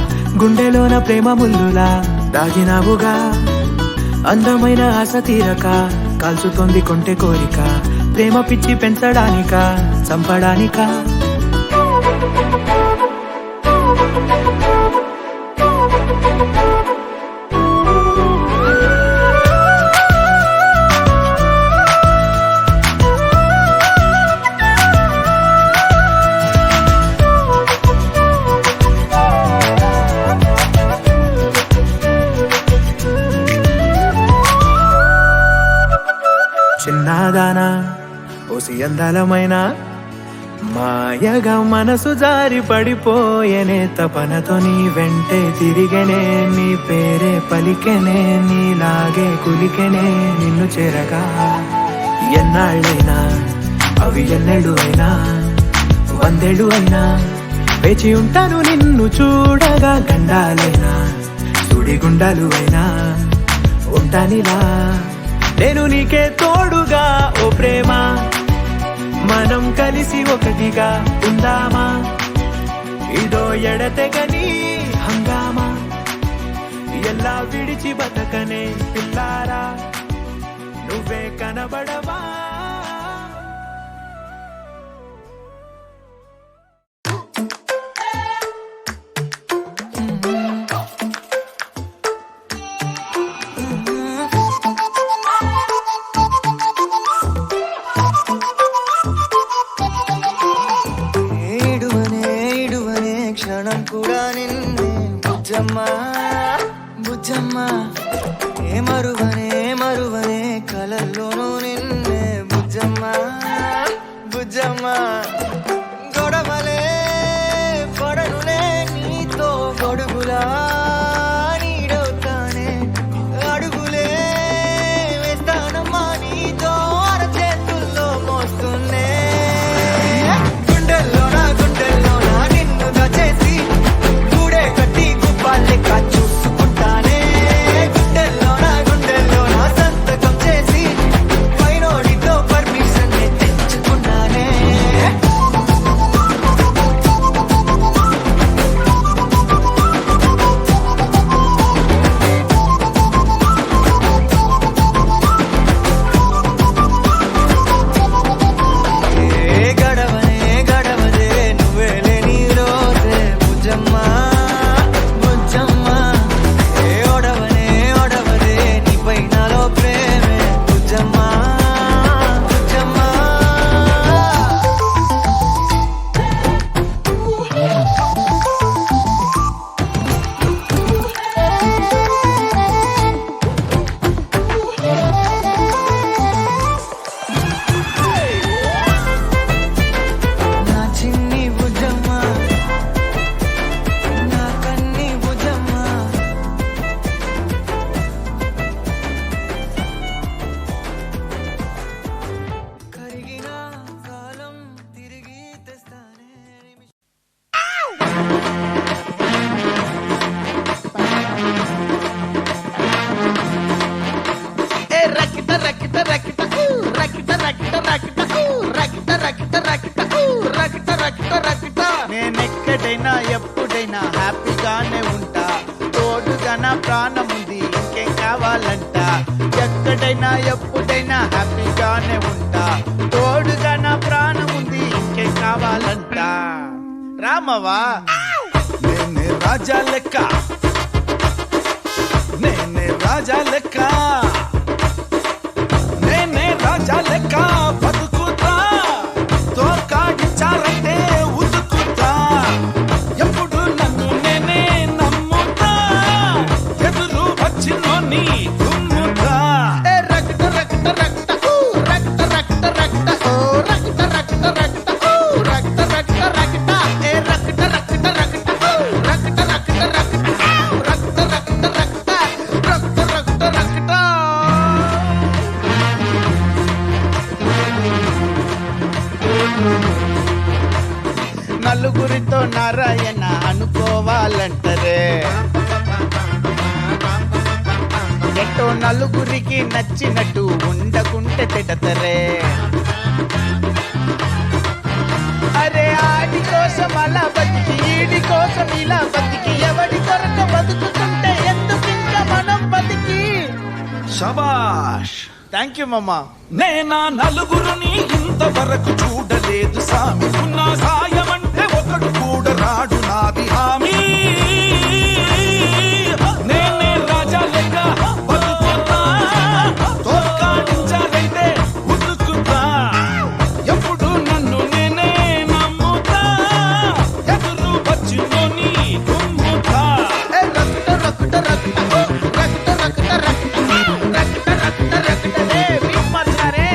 [SPEAKER 8] గుండెలోన ప్రేమ ముల్లులా దాగినావుగా. అందమైన ఆశ తీరక కాల్చుతోంది కొంటె కోరిక, ప్రేమ పిచ్చి పెంచడానిక చంపడానిక. చిన్నదానా ఓసి అందలమైన మాయగా మనసు జారి పడిపోయేనే, తపనతో నీ వెంటే తిరిగనే, నీ పేరే పలికెనే, నీలాగే కులికెనే నిన్ను చేరగా. ఎన్నాళ్ళైనా అవి ఎన్నెళ్ళు అయినా, 100 అయినా వేచి ఉంటాను నిన్ను చూడగా. గండాలైనా సుడిగుండాలు అయినా ఉంటానిలా, నేను నీకే తోడుగా ఓ ప్రేమ, మనం కలిసి ఒకటిగా ఉందామా, ఇదో ఎడతెగని హంగామా, ఎలా విడిచి బతకనే పిల్లారా, నువ్వే కనబడవా.
[SPEAKER 9] క్షణం కూడా నిన్నే బుజ్జమ్మా బుజ్జమ్మా, ఏ మరువనే కలల్లోనూ నిన్నే బుజ్జమ్మా బుజ్జమ్మా. గొడవలే పడనులే నీతో గొడుగులా, నీడవుతానే అడుగులే వేస్తానమ్మా నీతో అరచేతుల్లో మోస్తున్నే. చూసుకుంటానే గుండెల్లోన సంతకం చేసి పైనోడితో పర్మిషన్ తెచ్చుకున్నానే. గడవదే నువ్వే లేని రోజే బుజ్జమ్మా బుజ్జమ్మా, ఓడవదే నీపై నాలో ప్రేమే బుజ్జమ్మా బుజ్జమ్మా. నా చిన్ని బుజ్జమ్మా, నా కన్ని బుజ్జమ్మా, కరిగిన కాలం తిరిగి తెస్తానే. నేనెక్కడైనా ఎప్పుడైనా హ్యాపీగానే ఉంటా, తోడుగా నా ప్రాణముంది ఇంకేం కావాలంట. ఎక్కడైనా ఎప్పుడైనా హ్యాపీగానే ఉంటా, తోడుగా నా ప్రాణము కావాలంట. రామవా నేనే రాజా లెక్క, నేనే రాజా లెక్క, నేనే రాజా లెక్క బతుకుతా, తోకాడించారంటే ఉతుకుతా, ఎప్పుడు నన్ను నేనే నమ్ముతా, ఎదురు వచ్చినోని దుమ్ముతా. రక్త రక్త రక్త రక్త రక్త రక్త ఓ రక్త రక్త రక్త ఓ రక్త రక్త రక్త ఏ రక్త రక్త రక్త ఓ రక్త రక్త రక్త రక్త రక్త రక్త రక్త రక్త రక్త. నలుగురితో నారాయణ అనుకోవాలంటరే, ఎట్టో నలుగురికి నచ్చినట్టు ఉండకుంటే తిడతరే. అరే ఆడి కోసం అలా బతికి, ఈడి కోసం ఇలా బతికి, ఎవడి కొరకు బతుకుతుంటే ఎందుకింక మనం బతికి. శబాష్, థ్యాంక్ యూ మమ్మా. నేనా నలుగురిని ఇంతవరకు చూడలేదు సామి, ఉన్న సాయం అంటే ఒకడు కూడా రాడు నాది హామీ. నేనే రాజా లెక్క బతుకుతా, తోకాడించాలంటే ఉతుకుతా, ఎప్పుడు నన్ను నేనే నమ్ముతా, ఎదురు వచ్చినోని గుమ్ముతా. రక్త రక్త రక్త రక్త రక్త రక్త రక్త రక్త రక్త రే విమర్శరే.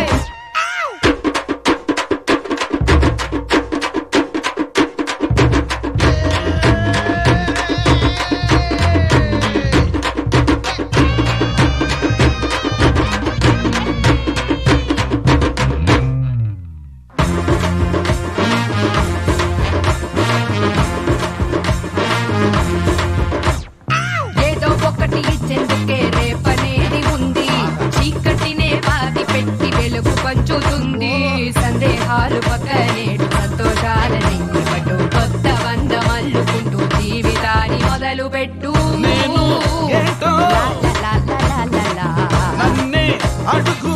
[SPEAKER 1] ఏదో ఒకటి ఇచ్చేందుకే రేపనేది ఉంది, చీకటినే వాది పెట్టి వెలుగు పంచుతుంది. సందేహాలు పక్కనేడు సంతోషాలని పట్టు, కొత్త బంధం అల్లుకుంటూ జీవితాన్ని మొదలు పెట్టు.
[SPEAKER 9] నేను ఏంటో నన్నే అడుగు,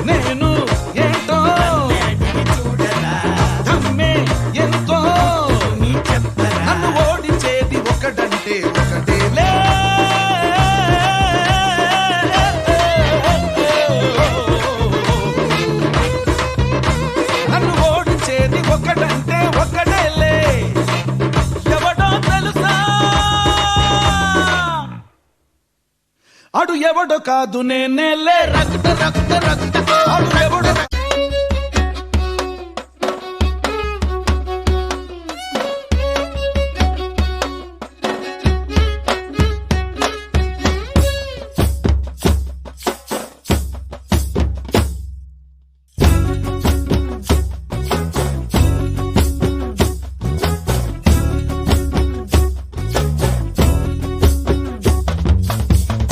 [SPEAKER 9] నేను ఏంటో దమ్మే ఎంతో నన్ను ఓడించేది ఒకడంటే ఒకటేలే. నన్ను ఓడించేది ఒకడంటే ఒకటేలే, ఎవడో తెలుసా, అడు ఎవడో కాదు నేనేలే. రక్త రక్త రక్త అడు ఎవడో.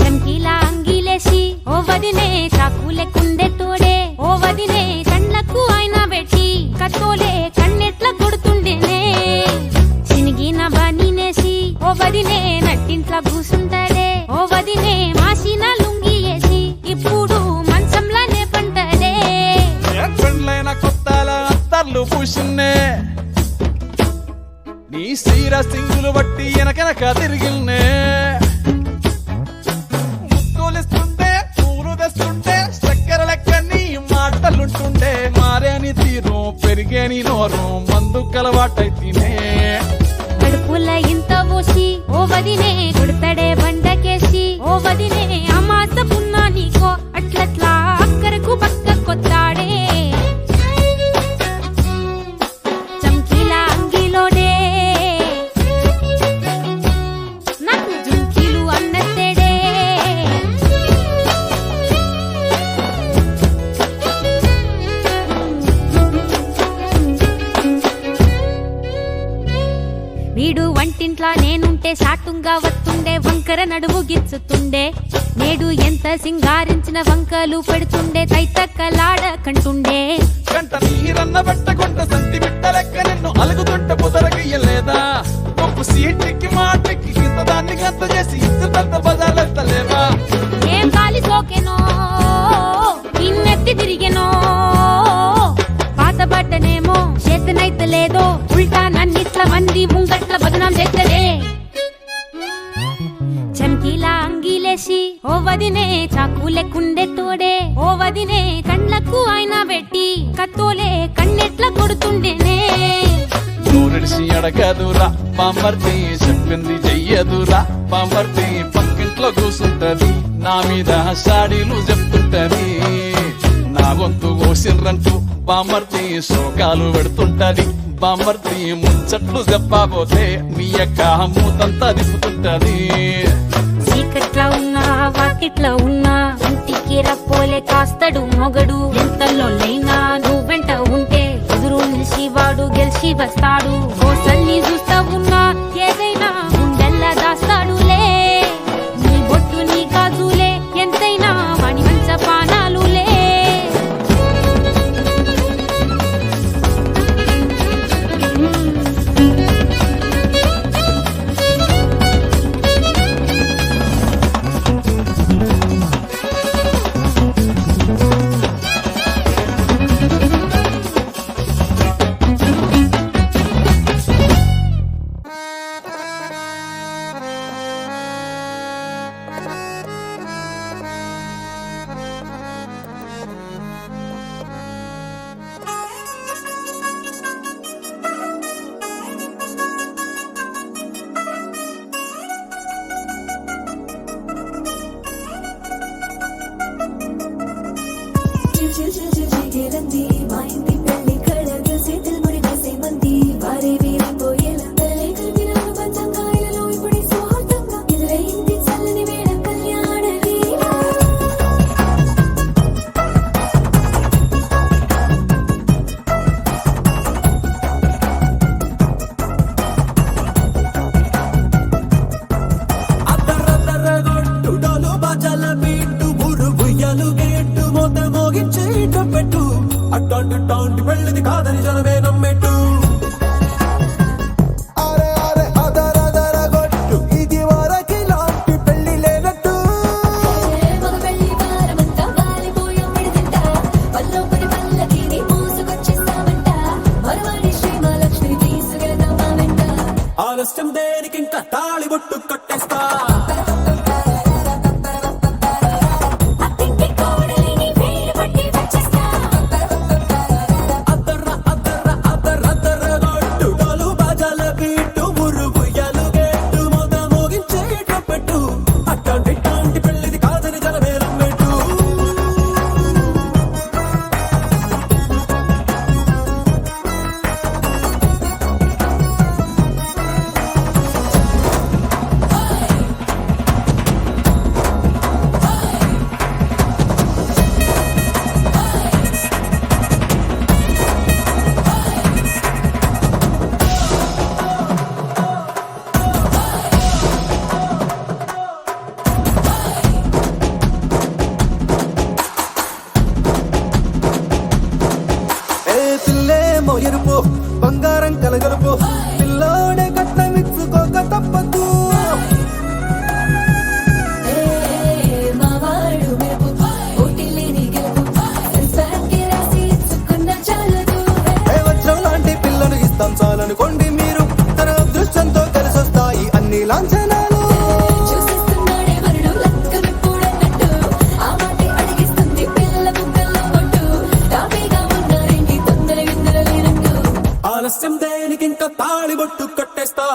[SPEAKER 1] చంకీలా అంగిలేసి ఓ వదినే చాకులే కుండే తోడే, ఓ వదినే కళ్ళకు ఆయన పెట్టి కత్తోలే కన్నెట్ల కొడుతుండేనే. చినిగిన బానినేసి ఓ వదినే నట్టింట్ల కూసుంటాడే, ఓ వదినే మాసిన లుంగి వేసి ఇప్పుడు మంచంలానే పంటడే.
[SPEAKER 3] పెండ్లైన కొత్తాల అత్తర్లు పూసిన్నే, నీ సీర సింగులు బట్టి వెనకెనక తిరిగిల్నే. ముక్కులిస్తుంటే పూలు తెస్తుంటే చక్కెర లెక్క నీ మాటలుంటుండే, మారేని తీరు పెరిగేని నోరు మందు కలవాటైతేనే.
[SPEAKER 1] కడుపుల ఇంత పోసి ఓ వదినే కొడతాడే బండకేసి, ఓ వదినే అమాస పున్నా నీకో అట్లట్లా అక్కరకు పక్క కొత్తాడే. చంకీలా అంగిలోడే నాకు జుంకీలు అన్నత్తేడే. వీడు వంటింట్లా నేనుంటే సాటుంగా వస్తుండే, వంకర నడుము గిచ్చుతుండే. నేడు ఎంత సింగారించిన వంకలు పెడుతుండే, తైతక్కలాడ కంటుండే.
[SPEAKER 3] కంట నీరన్న పెట్టకుంట సంతి బిట్ట లెక్క నిన్ను అలుగుతుంటే పుదరగయ్యలేదా, గొప్ప సీటికి మాటకి ఇంత దాన్ని గంత చేసి ఇంత బజార్లెత్తలేవా.
[SPEAKER 1] ఏం గాలి సోకెనో ఇన్నెత్తి తిరిగెనో, పాతబడ్డ ఓ వదినే చాకులెక్కుండే తోడే ఓ వదినే కండ్లకు ఆయన పెట్టి కత్తోలే కన్నెట్ల కొడుతుండేనే
[SPEAKER 3] నూరిడిసి అడగదురా బాంబర్తి చెప్పింది చెయ్యదురా బాంబర్తి పక్కింట్లో కూసుంటది నా మీద సాడీలు చెప్తుంటది నా గొంతు కోసిర్రంటూ బాంబర్తి శోకాలు పెడుతుంటది బాంబర్తి ముచ్చట్లు చెప్పబోతే మీ యొక్క మూతంతా దిప్పుతుంటది
[SPEAKER 1] చీకట్లా ఉన్నా వాకిట్లా ఉన్నా ఇంటికి రప్పోలే కాస్తడు మొగడు ఎంతలోనైనా నువ్వు వెంట ఉంటే ఎదురు నిలిచి వాడు గెలిచి వస్తాడు కోసల్ని చూస్తా ఉన్నా ఏదైనా గుండెల్లా దాస్తాడులే నీ బొట్టు నీ గాజులే ఎంతైనా వాణి మంచ పానాలులే
[SPEAKER 4] చిగేలంది మా ఇంటి పెళ్లి కళగా చేతులు ముడి వేసే మంది వారే వీరిపోయేలా తలే కలిపినాను పంచంగాయలలో ఇప్పుడే సౌహార్దంగా ఎదురైంది చల్లని వేళ కళ్యాణ లీల
[SPEAKER 9] అద్దరద్దరగొట్టు డోలు బాజాల బీటు బురు బుయ్యలు గేట్టు మోత మోగించే పెట్టు అట్టాంటి టాంటి పెళ్ళిది కాదని జనమే నమ్మెట్టు అరే అరే అదరదరగొట్టు ఇది వరకి లాంటి పెళ్లి లేనట్టు
[SPEAKER 4] మగ పెళ్లి వారమంతా వాలిపోయో విడిదింట పల్లోపరి పల్లకిని మోసుకొచ్చేస్తామంట మరవాడి శ్రీమహాలక్ష్మిని తీసుకెళ్దాం మా వెంట
[SPEAKER 9] ఆలస్యం దేనికి ఇంకా తాళి బొట్టు కట్టేస్తా
[SPEAKER 4] అత్తింటి కోడలిని వేలు పట్టి వచ్చేస్తా
[SPEAKER 9] అద్దరద్దరగొట్టు డోలు బాజాల బీటు బురు బుయ్యలు గేట్టు మోత మోగించే పెట్టు అట్టాంటి టాంటి పెళ్ళిది కాదని జనమే నమ్మెట్టు పిల్లేమో ఎరుపు బంగారం కలగలుపు పిల్లోడే కట్టమిచ్చుకోక తప్పదు
[SPEAKER 4] మా వాడు మెరుపు ఓటిల్లేని గెలుపు సంసారానికి రాసి ఇచ్చుకున్న చాలదు
[SPEAKER 9] వజ్రం లాంటి పిల్లను ఇస్తాం చాలనుకోండి మీరు తన అదృష్టంతో కలిసొస్తాయి అన్ని లాంఛనాలు
[SPEAKER 4] చూసిస్తున్నాడే వరుడు లక్కమిప్పుడన్నట్టు ఆ మాటే అడిగిస్తుంది పిల్ల బుగ్గల్లో కొట్టు తాపీగా ఉన్నారేంటి తొందర విందర లేనట్టు
[SPEAKER 9] ఆలస్యం దేనికి ఇంకా తాళి బొట్టు కట్టేస్తా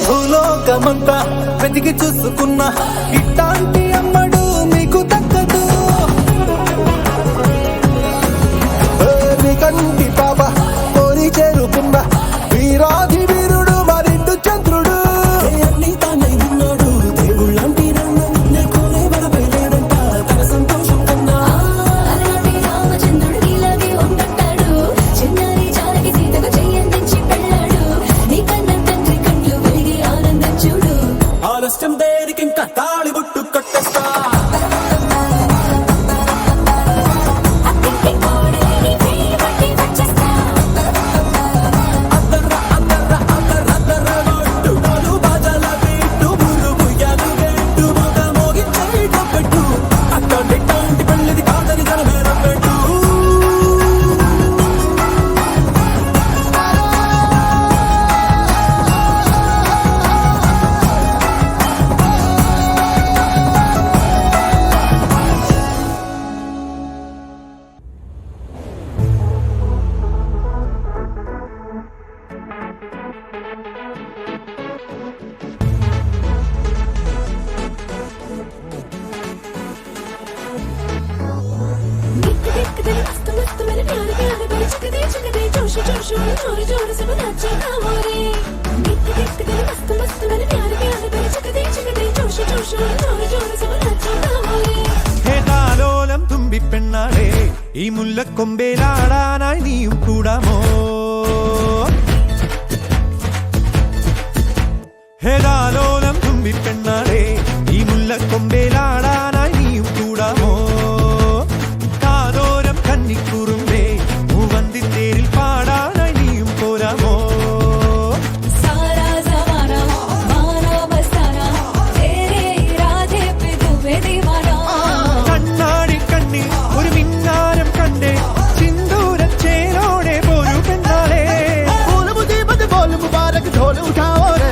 [SPEAKER 9] భూలోకమంతా వెతికి చూసుకున్నా ఇట్లాంటి అమ్మడు మీకు దక్కదు మీ కంటి పాప కోరి చేరుకున్న వీరాధి వీరుడు మరిండు చంద్రుడు అన్ని తానై ఉన్నాడు దేవుళ్ళంటి నన్ను కోరే వరపైలేడంట తన సంతోషం కన్నా
[SPEAKER 4] అలాంటి రామచంద్రుడు ఇలాగే ఉండంటాడు చిన్నారి జానకి సీతకు చెయ్యందించి పెళ్ళాడు నీ కన్న తండ్రి కండ్లు వెలిగి ఆనందం చూడు
[SPEAKER 9] ఆలస్యం దేనికి ఇంకా తాళి బొట్టు కట్టేస్తా
[SPEAKER 4] అత్తింటి కోడలిని వేలు పట్టి
[SPEAKER 9] ഹേതാലോലം തുമ്പിപ്പെണ്ണാളെ ഈ മുല്ലക്കൊമ്പേലാടാനായി നീയും കൂടാമോ ഹേതാലോലം തുമ്പിപ്പെണ്ണാളെ ഈ മുല്ലക്കൊമ്പേലാടാനായി നീയും കൂടാമോ കാതോരം കന്നിക്കുറുമ്പേ മൂവന്തിത്തേരിൽ പാടാനായി നീയും പോരാമോ കണ്ണാടി കണ്ണിൽ ഒരു മിന്നാരം കണ്ടേ സിന്ദൂരച്ചേരോടെ പോരു പെണ്ണാളെ
[SPEAKER 3] മുബാരക് ढोल उठाओ रे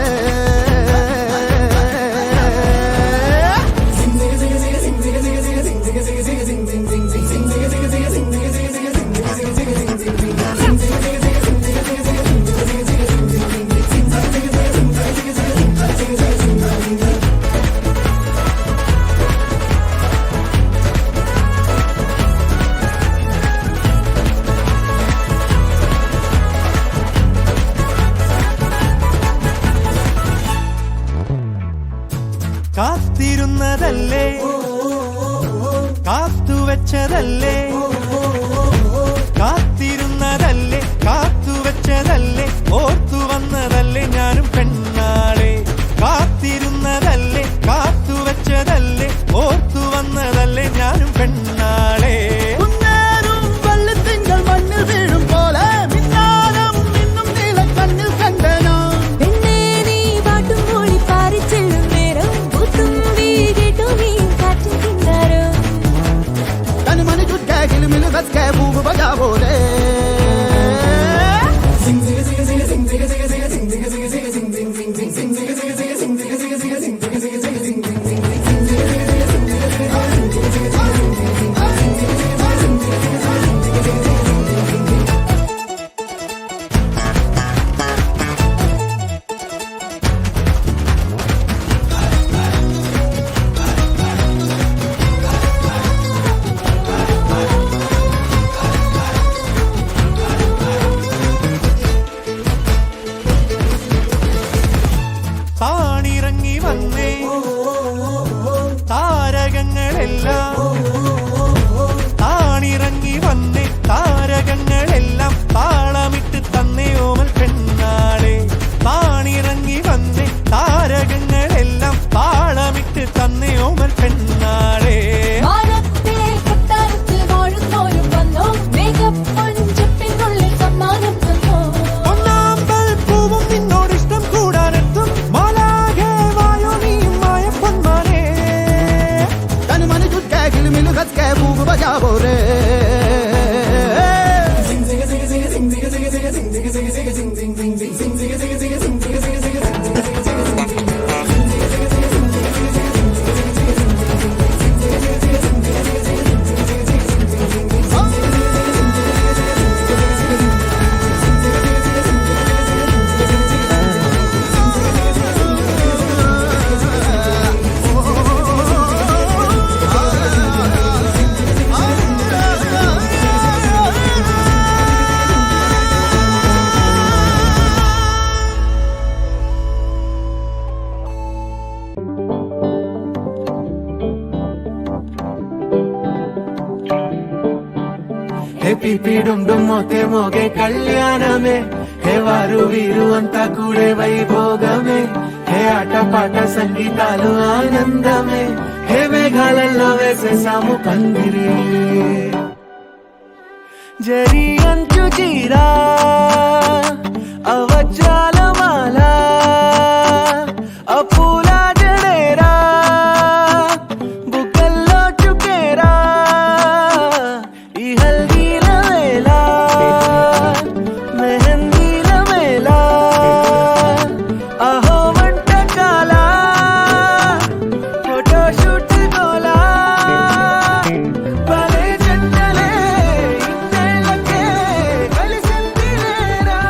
[SPEAKER 9] കാത്തിരുന്നതല്ലേ കാത്തുവെച്ചതല്ലേ കാത്തിരുന്നതല്ലേ കാത്തുവെച്ചതല്ലേ ഓർത്തു വന്നതല്ലേ ഞാനും പെണ്ണാളെ കാത്തിരുന്നതല്ലേ കാത്തുവെച്ചതല്ലേ ഓർത്തു വന്നതല്ലേ ഞാനും പെണ്ണാളെ
[SPEAKER 3] വെള്ളത്തിങ്കൾ മണ്ണിൽ വീഴും പോലെ മിന്നാരം ഇന്നും നീല കണ്ണിൽ കണ്ടനോ തനുമണി ചുറ്റാകിൽ മിലുകെ പൂവ് ബജാവോ रे
[SPEAKER 9] താണിറങ്ങി വന്നേ താരകങ്ങളെല്ലാം താണിറങ്ങി വന്നേ താരകങ്ങളെല്ലാം താളമിട്ട് തന്നേ ഓമൽ പെണ്ണാളെ താണിറങ്ങി വന്നേ താരകങ്ങളെല്ലാം താളമിട്ട് തന്നേ ഓമൽ പെണ്ണാളെ ഒന്നാമ്പൽ പൂവും നിന്നോടിഷ്ടം കൂടാനെത്തും മാലാഖേ വായോ നീയും മായ പൊന്മാനേ
[SPEAKER 3] തനുമണി ചുറ്റാകിൽ മിലുകെ പൂവ് ബജാവോ रे
[SPEAKER 8] ಪಿಪಿಡುಂಡು ಮೊತೆ ಮೊಗೆ ಕಲ್ಯಾಣಮೇ హే వారు వీరు అంతా కూడే వైభోగమే హే ఆటపాట సంగీతాలు ఆనందమే హే మేఘాలలో వేసేసాము పందిరి జరి అంచు చీరా అవజ్రాల మాల అపూల జడేరా బుగ్గల్లో చుకేరా ఈ హల్దీల వేళ మెహందీల వేళ అహో వంటకాల ఫోటోషూట్ గోలా భలే జంటలే ఇన్నేళ్ళకే కలిసింది లేరా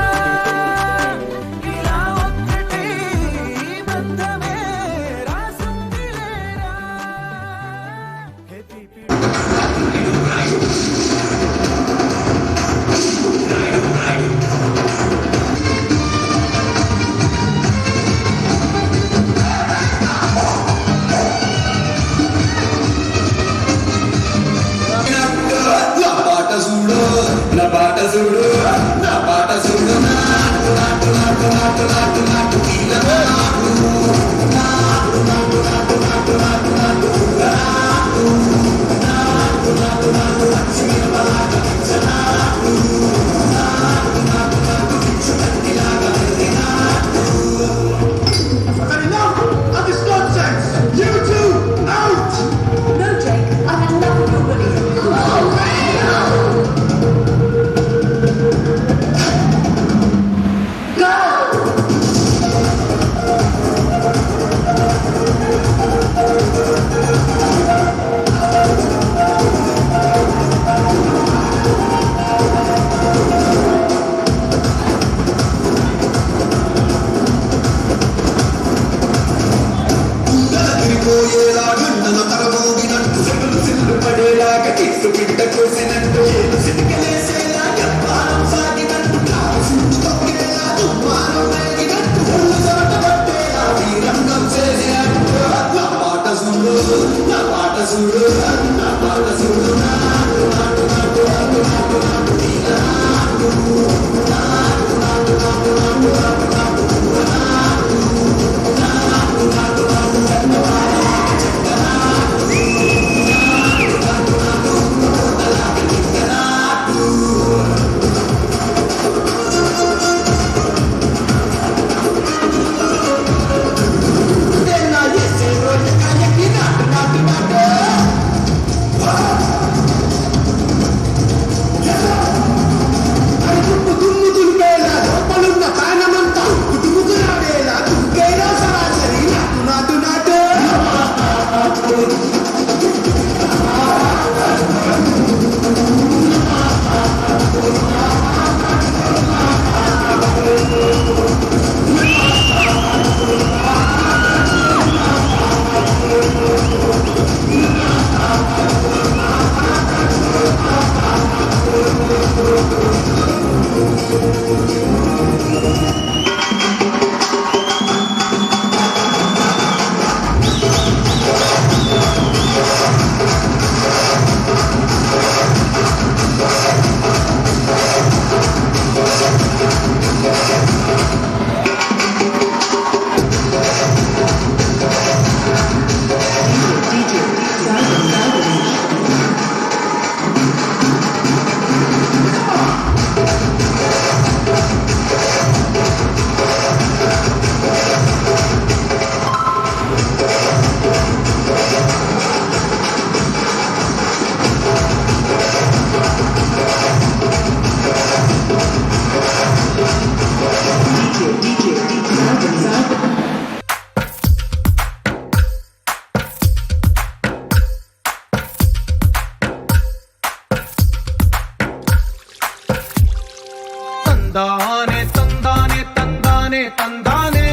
[SPEAKER 9] తందానే తందానే తందానే తందానే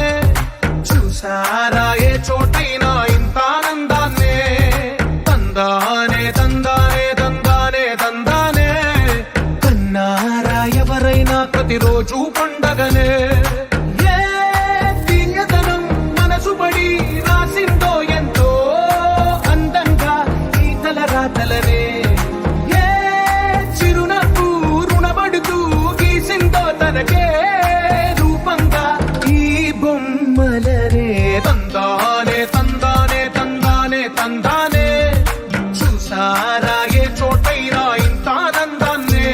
[SPEAKER 9] చూసారా ఏ చోటైనా ఇంత ఆనందాన్నే తందానే తందానే తందానే తందానే కన్నారా ఎవరైనా ప్రతిరోజు పండగనే ఏ దివ్యతనం మనసు పడి రాసిందో ఎంతో అందంగా ఈ తలరాతలనే తనకే రూపంగా ఈ బొమ్మలనే తందానే తందానే తందానే తందానే చూసారా ఏ చోటైనా ఇంత ఆనందాన్నే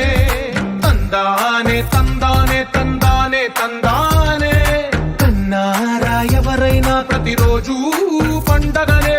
[SPEAKER 9] తందానే తందానే తందానే తందానే కన్నారా ఎవరైనా ప్రతిరోజు పండగనే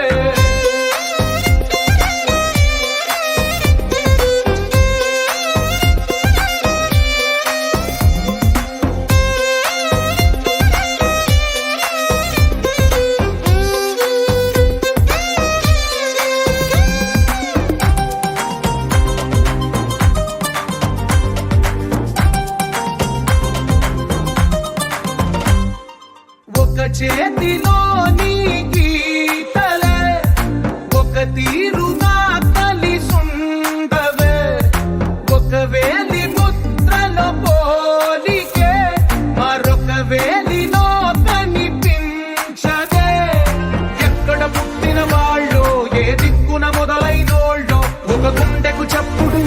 [SPEAKER 9] చేతిలోని గీతలే ఒక తీరుగా కలిసుండవే ఒక వేలి ముద్రల పోలికే మరొక వేలిలో కనిపించదే ఎక్కడ పుట్టిన వాళ్ళు ఏ దిక్కున మొదలైనోళ్ళో ఒక గుండెకు చప్పుడు